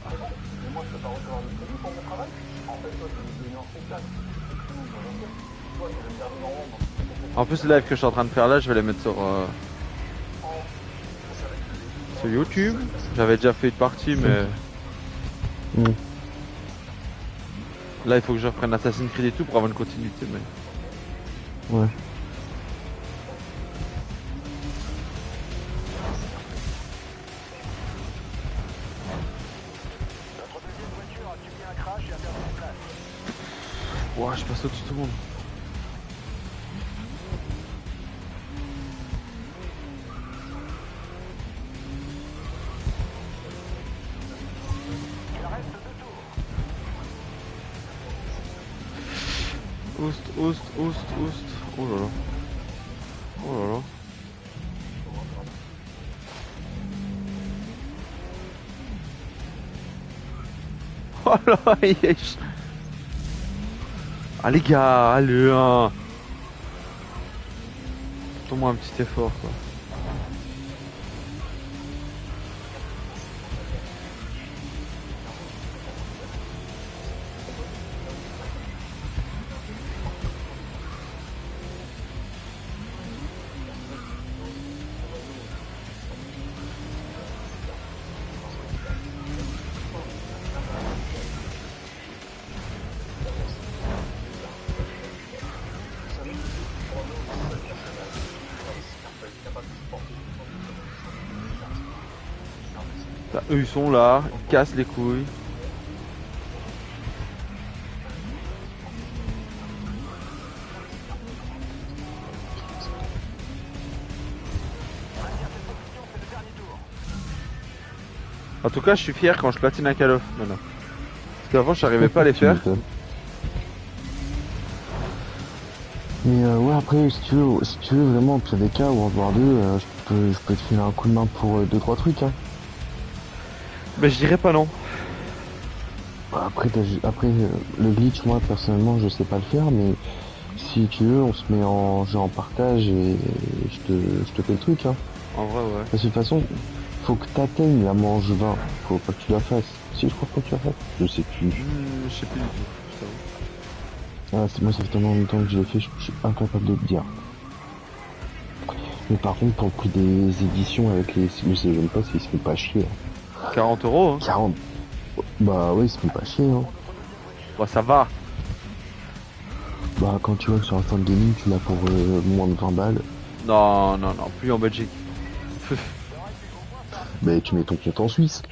En plus, les lives que je suis en train de faire là, je vais les mettre sur YouTube. J'avais déjà fait une partie, mais là il faut que je reprenne Assassin's Creed et tout pour avoir une continuité. Mais ouais. Ouah, je passe au-dessus de tout le monde. Oust. Oh là là. Oh là là. Oh là, ah les gars, allez hein. Fais-moi un petit effort quoi. Eux ils sont là, ils cassent les couilles. En tout cas je suis fier quand je platine un Call of maintenant. Parce qu'avant je n'arrivais pas à les faire. Mais ouais, après si tu veux vraiment au pire des cas World War 2, je peux te filer un coup de main pour 2-3 trucs hein. Mais je dirais pas non. Après, le glitch, moi personnellement, je sais pas le faire, mais si tu veux, on se met en jeu en partage et je te fais le truc. Hein. En vrai, ouais. Parce que de toute façon, faut que t'atteignes la manche 20. Faut pas que tu la fasses. Si, je crois pas que tu la fasses. Je sais plus. Je sais plus du tout. Ah, moi, ça fait tellement longtemps que je l'ai fait, je suis incapable de te dire. Mais par contre, pour le prix des éditions avec les Season Pass, ils se font pas chier. 40 € hein. 40. Bah ouais, ils se font pas chier hein. Bah ça va. Bah quand tu vois que sur un stand gaming tu l'as pour moins de 20 balles. Non, plus en Belgique. Bah tu mets ton compte en Suisse.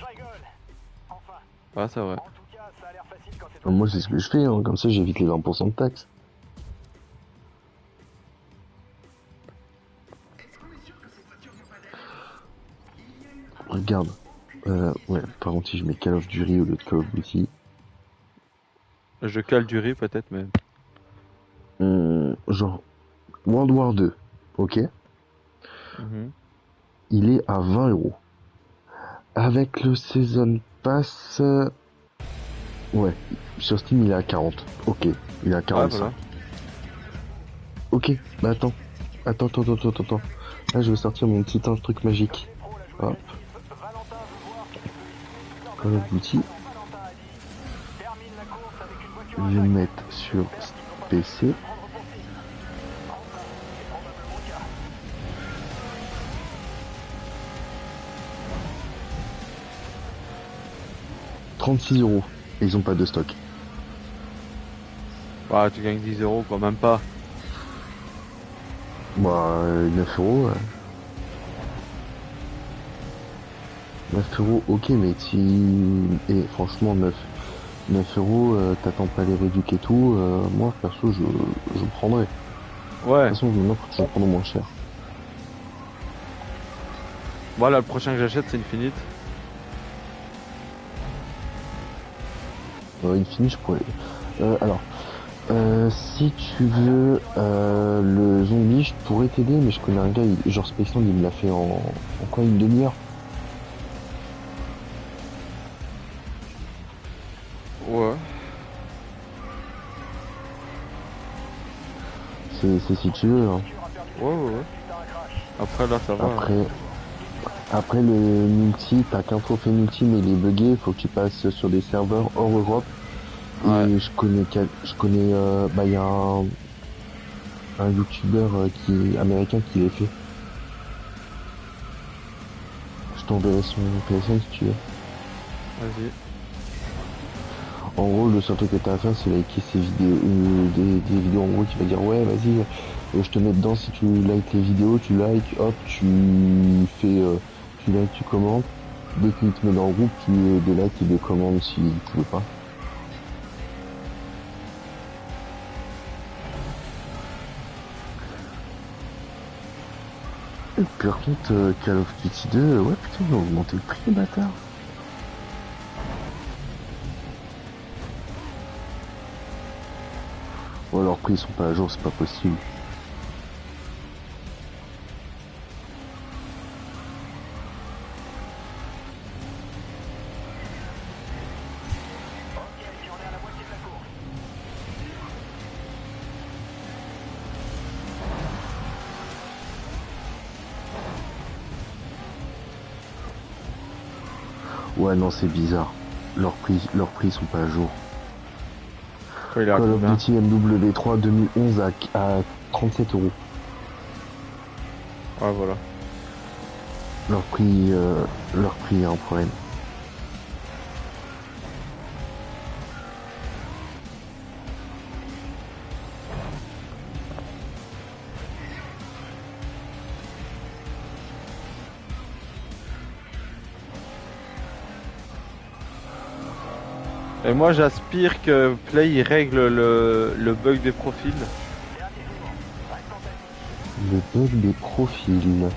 Ouais, c'est vrai. Moi c'est ce que je fais, hein. Comme ça j'évite les 20% de taxes. Regarde. Ouais, par contre si je mets Call of Duty au lieu de Call of Duty. Je cale du riz peut-être, mais... genre, World War 2, ok. Il est à 20 €. Avec le Season Pass... ouais, sur Steam il est à 40. Ok, il est à 45. Ouais, voilà. Ok, bah attends. Là je vais sortir mon petit truc magique. Hop. Call of Duty. Je vais le mettre sur PC. 36 €. Et ils ont pas de stock. Bah, tu gagnes 10 € quand même pas. Bah, 9 €. 9 €, ok, mais et franchement, 9 €, t'attends pas les réducs et tout, moi, perso, je prendrais. Ouais. De toute façon, je m'offre toujours prendre moins cher. Voilà, le prochain que j'achète, c'est Infinite. Infinite, je pourrais... alors, si tu veux le zombie, je pourrais t'aider, mais je connais un gars, genre Spaceland, il me l'a fait en quoi, une demi-heure. Ouais. C'est si tu veux. Hein. Ouais. Après, là, ça va. Après le multi, t'as qu'un trophée multi, mais il est bugué, faut que tu passes sur des serveurs hors Europe. Ouais. Et je connais, bah, il y a un youtubeur américain qui l'a fait. Je t'enverrai son PSN si tu veux. Vas-y. En gros, le seul truc que t'as à faire, c'est liker ses vidéos, des vidéos en gros qui va dire ouais, vas-y, je te mets dedans si tu likes les vidéos, tu likes, hop, tu likes, tu commandes. Dès qu'il te met dans le groupe, tu délikes et décommandes si tu veux pas. Et puis par contre, Call of Duty 2, ouais putain, ils ont augmenté le prix, les bâtards. Ou alors prix ils sont pas à jour, c'est pas possible. Ouais non c'est bizarre. Leurs prix sont pas à jour. Il a Call of combien? Duty MW3 2011 à 37 €. Ouais voilà. Leur prix a un problème. Et moi j'aspire que Play il règle le bug des profils. Le bug des profils.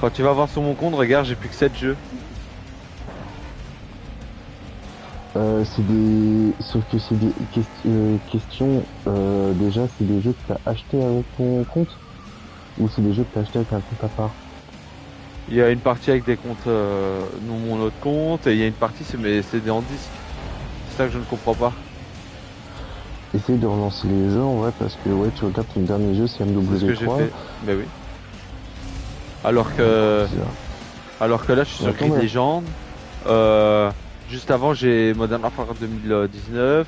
Quand tu vas voir sur mon compte, regarde, j'ai plus que 7 jeux. Sauf que c'est des questions. Déjà, c'est des jeux que t'as acheté avec ton compte ou c'est des jeux que t'as acheté avec un compte à part. Il y a une partie avec des comptes, mon autre compte, et il y a une partie c'est mes CD en disque. C'est ça que je ne comprends pas. Essaye de relancer les jeux en vrai parce que ouais, tu regardes ton dernier jeu c'est MW3. C'est ce que j'ai fait. Mais oui. Alors que là je suis sur Grid Legend. Juste avant j'ai Modern Warfare 2019.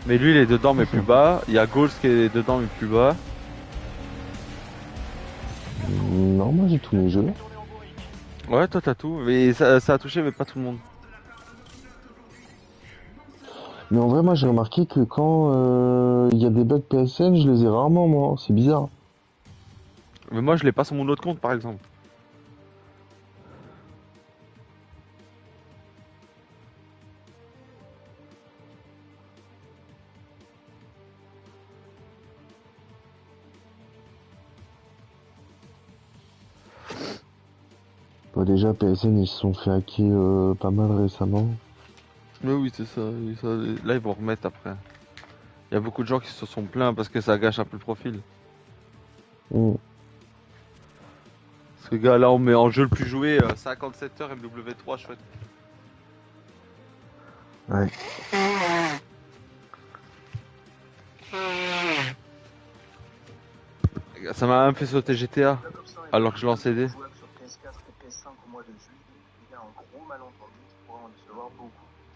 Mais lui il est dedans mais plus bas. Il y a Ghost qui est dedans mais plus bas. Non, moi j'ai tous mes jeux. Ouais, toi t'as tout. Mais ça a touché mais pas tout le monde. Mais en vrai, moi j'ai remarqué que quand il y a des bugs PSN, je les ai rarement moi. C'est bizarre. Mais moi je l'ai pas sur mon autre compte par exemple. Bah, déjà PSN ils se sont fait hacker pas mal récemment. Mais oui c'est ça. Là ils vont remettre après. Il y a beaucoup de gens qui se sont plaints parce que ça gâche un peu le profil. Parce que gars là on met en jeu le plus joué 57 heures MW3 chouette. Ouais. Ça m'a même fait sauter GTA alors que je lançais des. Sur PS4 et PS5 au mois de juillet, il y a un gros malentendu qui pourrait en décevoir beaucoup.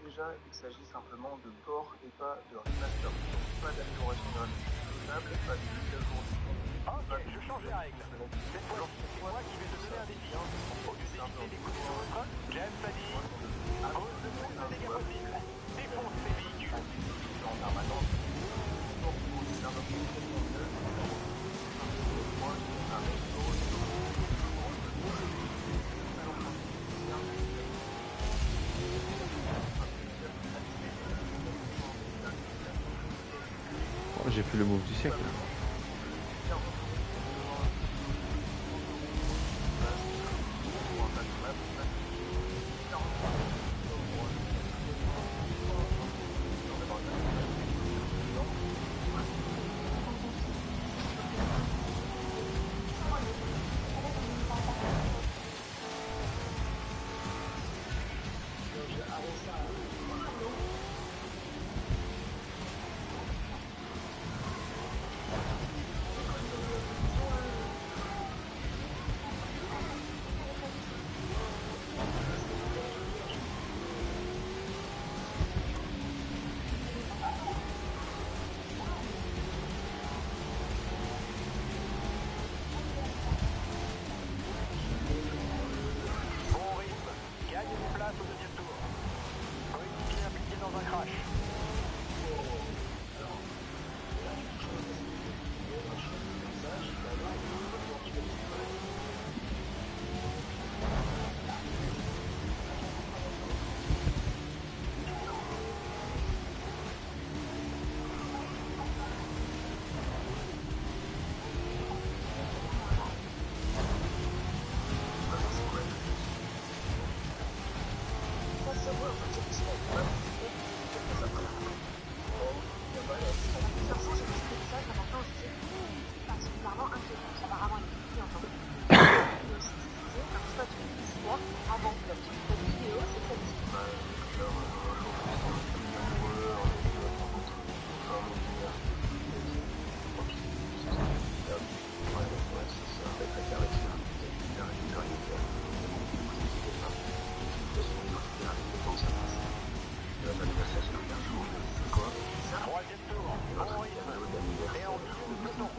Déjà, il s'agit simplement de port et pas de remaster. Donc pas d'amélioration graphique notable, pas de mise à jour du contenu. Ok, je change les règles. Cette fois, c'est moi qui vais te donner un défi. Au lieu d'éviter les coups de l'autre, James a dit à cause de plus de dégâts possibles. défonce ces véhicules. En permanence, Oh, j'ai fait le move du siècle. Bon rythme, gagne des places au deuxième tour. Coéquipier impliqué dans un crash. Troisième tour, bon rythme. Et en milieu de peloton.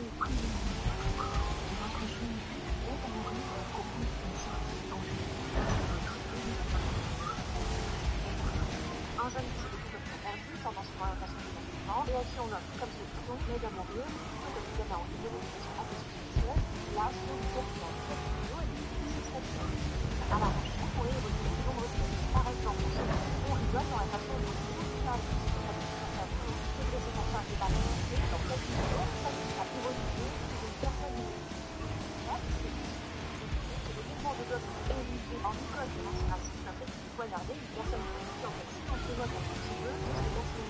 Un jeune qui se découvre perdu pendant son orientation du bâtiment, réaction d'un comme ce bouton, mais d'amoureux, plutôt que de donner en vidéo l'éducation anti-sexuelle, là, sur une course dans le code vidéo et une sexuelle. À la recherche, on pourrait évoluer de nombreuses choses. Par exemple, on rigole dans la façon dont on peut faire des c'est que c'est pour ça que par exemple, dans cette vidéo, ça sera évolué d'une personnalité. C'est le mouvement de bloc évolué en école de l'antiraciste a fait qu'il faut garder une personne qui en fait si on se voit comme un petit peu, c'est bon, c'est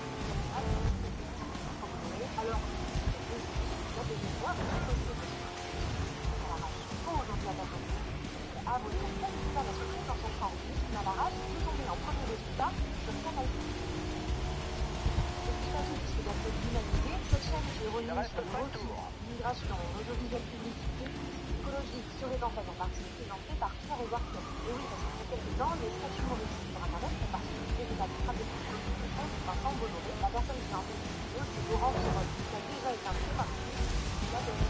alors, la deuxième fois, on peut se dire à la rage. Pour aujourd'hui, la personne à votre compte, qui va se trouver dans son champ, à la rage, vous tombez en premier résultat sur Canal+. C'est d'être dynamisé, cette chaîne qui est reliée sur le migration, audiovisuel publicité, écologie, surveillance en partie, présentée par Pierre et Warton. Et oui, parce que pour quelques temps, les statuts humoristiques sur Internet font partie du véritable stratégie de communication de Vincent Bolloré. La personne qui a entendu cette vidéo, c'est Laurent Sorol, qui a déjà été invité par lui. Il a donné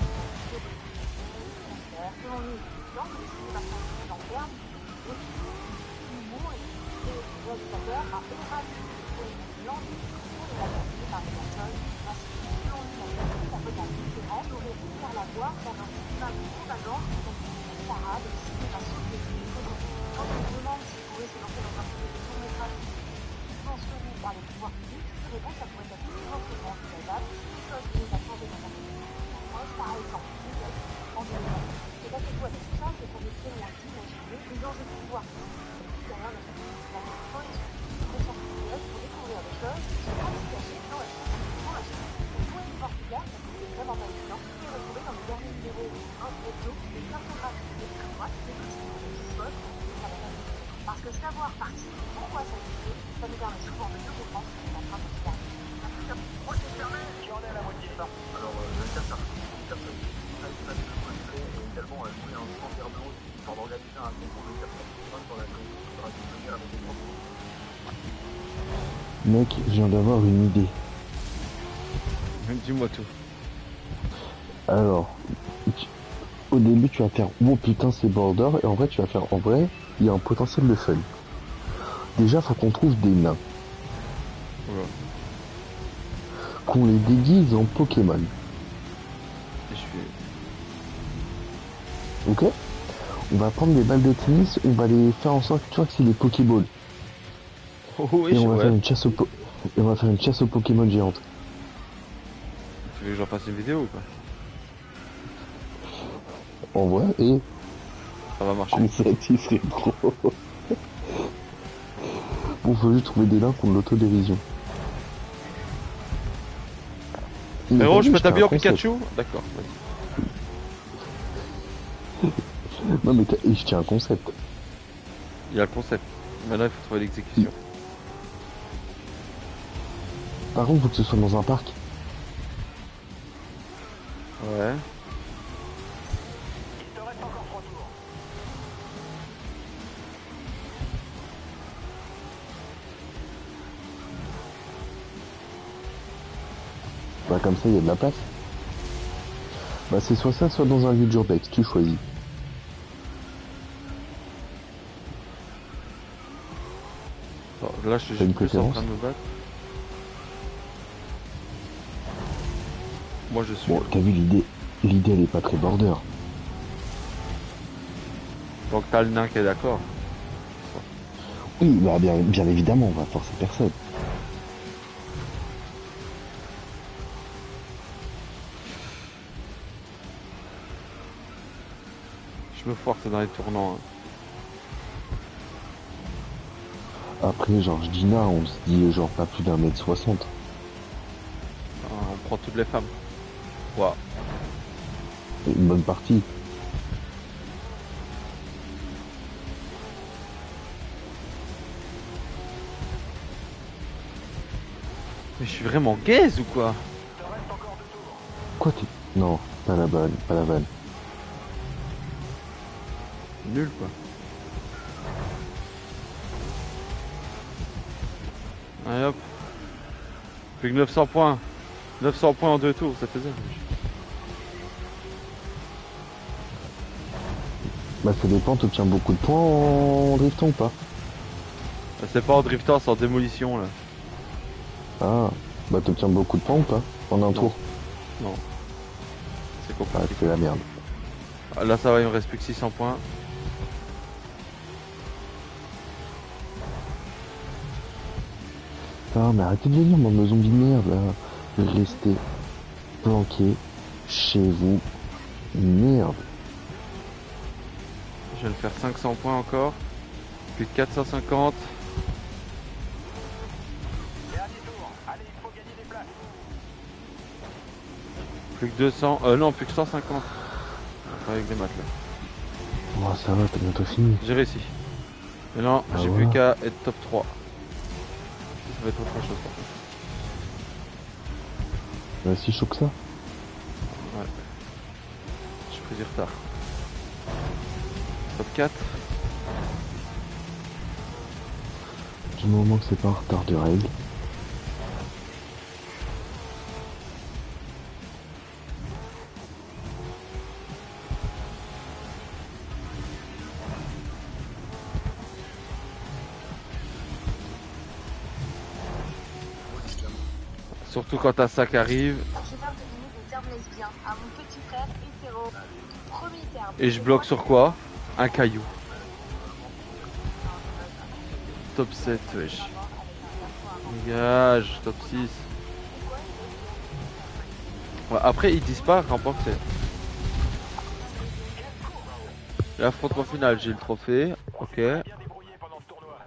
selon nous, donc, c'est parce qu'on est en termes de l'humour et le réalisateur a éradiqué les langues par les personnes, parce que selon nous, la regarde différente aurait pu faire la voir dans un cinéma de propagande, donc arabe, cinéma soviétique. Quand on se demande s'il pourrait se lancer dans un projet de court-métrage subventionné par les pouvoirs publics, la réponse, ça pourrait être éventuellement envisageable, des choses qui nous a changé dans un proche, par exemple, en 2020. C'est pas quelque chose avec ça, c'est qu'on est très loin d'imaginer les enjeux de pouvoir derrière notre vie. Pour découvrir des choses qui sont cachées dans la science. Pour la suite, pour les Portugal, c'est vraiment pas évident. Vous pouvez retrouver dans le dernier numéro un photo des cartographies des droites, des outils qui spots, parce que savoir participer pourquoi ça existe, ça nous permet souvent de mieux comprendre ce qui est en train de se passer. Route est fermée, tu en es à la moitié. Alors, une personne qui a une position et également a joué un transfert de route pour organiser un concours de personnes dans la commune. Il faudra venir avec des transports. Mec, je viens d'avoir une idée. Dis-moi tout. Alors, au début tu vas faire oh putain c'est border et en vrai tu vas faire en vrai il y a un potentiel de fun. Déjà faut qu'on trouve des nains. Voilà. Qu'on les déguise en Pokémon. Et je suis... Ok? On va prendre des balles de tennis, on va les faire en sorte, tu vois, que c'est des Pokéballs. Oh oui, Et on va ouais. faire une chasse et on va faire une chasse aux Pokémon géantes. Tu veux que j'en fasse une vidéo ou pas? En vrai, et Ça va marcher. concept, il serait trop. On faut juste trouver des links contre l'autodérision. Frérot, je peux t'habiller en Pikachu? D'accord, vas-y. Non mais je tiens un concept. Il y a le concept. Maintenant, il faut trouver l'exécution. Par contre, faut que ce soit dans un parc. Ouais. Il te reste encore 3 tours. Bah comme ça, il y a de la place. Bah c'est soit ça, soit dans un lieu d'urbex, tu choisis. Bon, là, je suis T'as une plus en préférence? train de me battre. Moi, je suis... Bon, t'as vu l'idée? L'idée, elle est pas très border. Donc t'as le nain qui est d'accord. Oui, bah bien évidemment, on va forcer personne. Je me force dans les tournants. Hein. Après, genre, je dis là, on se dit genre pas plus d'1m60. On prend toutes les femmes. Waouh. Une bonne partie. Mais je suis vraiment gaze ou quoi? Quoi t'es... Non, pas la vanne, pas la vanne. Nul quoi. Allez hop. Plus que 900 points. 900 points en 2 tours, ça faisait. Bah ça dépend, t'obtiens beaucoup de points en driftant ou pas? C'est pas en driftant, c'est en démolition là. Ah, bah t'obtiens beaucoup de points ou pas? En un tour? Non. C'est Ah, compliqué. c'est la merde. Là ça va, il me reste plus que 600 points. Ah, mais arrêtez de venir, mon me zombie de merde là. Restez planqués chez vous. Merde. Je vais le faire 500 points encore. Plus de 450. Dernier tour. Allez, il faut gagner des places. Plus que 200. Non, plus que 150. Pas avec des maths là. Oh, ça va, t'as bientôt fini. J'ai réussi. Mais non, Ah, j'ai voilà. plus qu'à être top 3. Ça va être autre chose par contre. Bah si chaud que ça. Ouais. J'ai pris du retard. Top 4. Du moment que c'est pas un retard de règle. Surtout quand ta sac arrive. Je viens de donner des termes lesbiens à mon petit frère hétéro. Premier terme. Et je bloque sur quoi? Un caillou. Top 7, wesh. Dégage, top 6. Ouais, après, ils disent pas remporter. L'affrontement final, j'ai le trophée. Ok. Bien débrouillé pendant ce tournoi.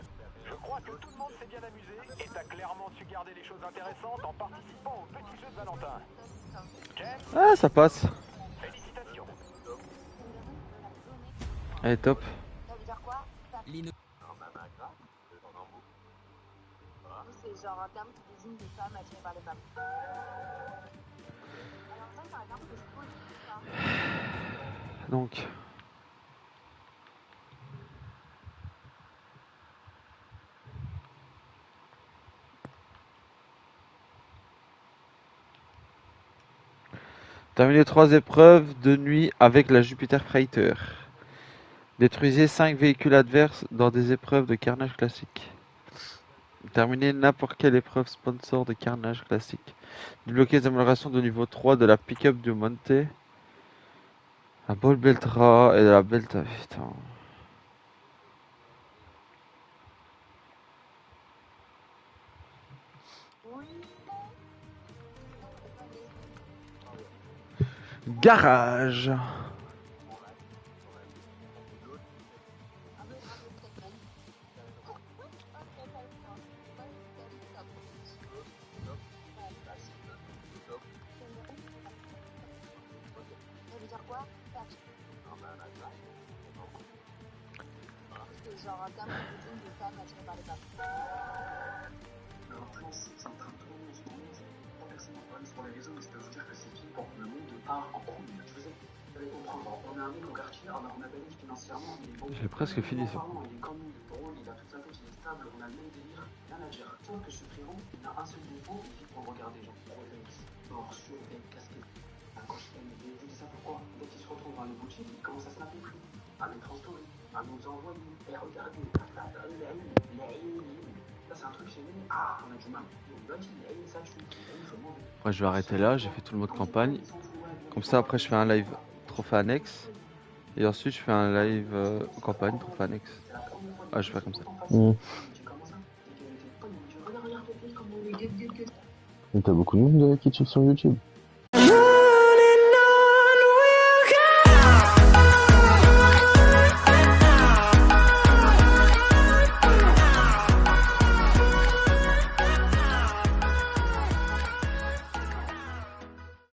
Je crois que tout le monde s'est bien amusé et t'as clairement su garder les choses intéressantes en participant au petit jeu de Valentin. James, Ah, ça passe. félicitations. Allez, top. Ça veut dire quoi? Lino. C'est genre un terme qui désigne des femmes attirées par les femmes. Alors ça, c'est un terme que je trouve ça. Donc. Terminez 3 épreuves de nuit avec la Jupiter Freighter. Détruisez 5 véhicules adverses dans des épreuves de carnage classique. Terminer n'importe quelle épreuve sponsor de carnage classique. Débloquer les améliorations de niveau 3 de la pick-up du Monte. La Ball Beltra et de la Belta. Putain. Garage. Sur les réseaux, mais je peux vous dire que c'est fini pour le monde part en couille. Vous allez comprendre. On a un mec au quartier, on a gagné financièrement, il est bon. J'ai presque fini ça. Il est comme nous, il est drôle, il a toute sa tête, il est stable, on a le même délire, rien à dire. Sauf que ce frérot, il a un seul défaut, il vit pour regarder les gens. Mort sur des casquettes. Quand je vous dis ça pourquoi? Dès qu'il se retrouve dans les boutiques, il commence à snapper plus, à mettre en story, à nous envoyer, et regardez, là c'est un truc chez nous, on a du mal. Ça tue. Après, je vais arrêter là, j'ai fait tout le mode campagne. Comme ça, après, je fais un live trophée annexe. Et ensuite, je fais un live campagne, trophée annexe. Ah, je vais faire comme ça. Et t'as beaucoup de monde qui te suivent sur YouTube.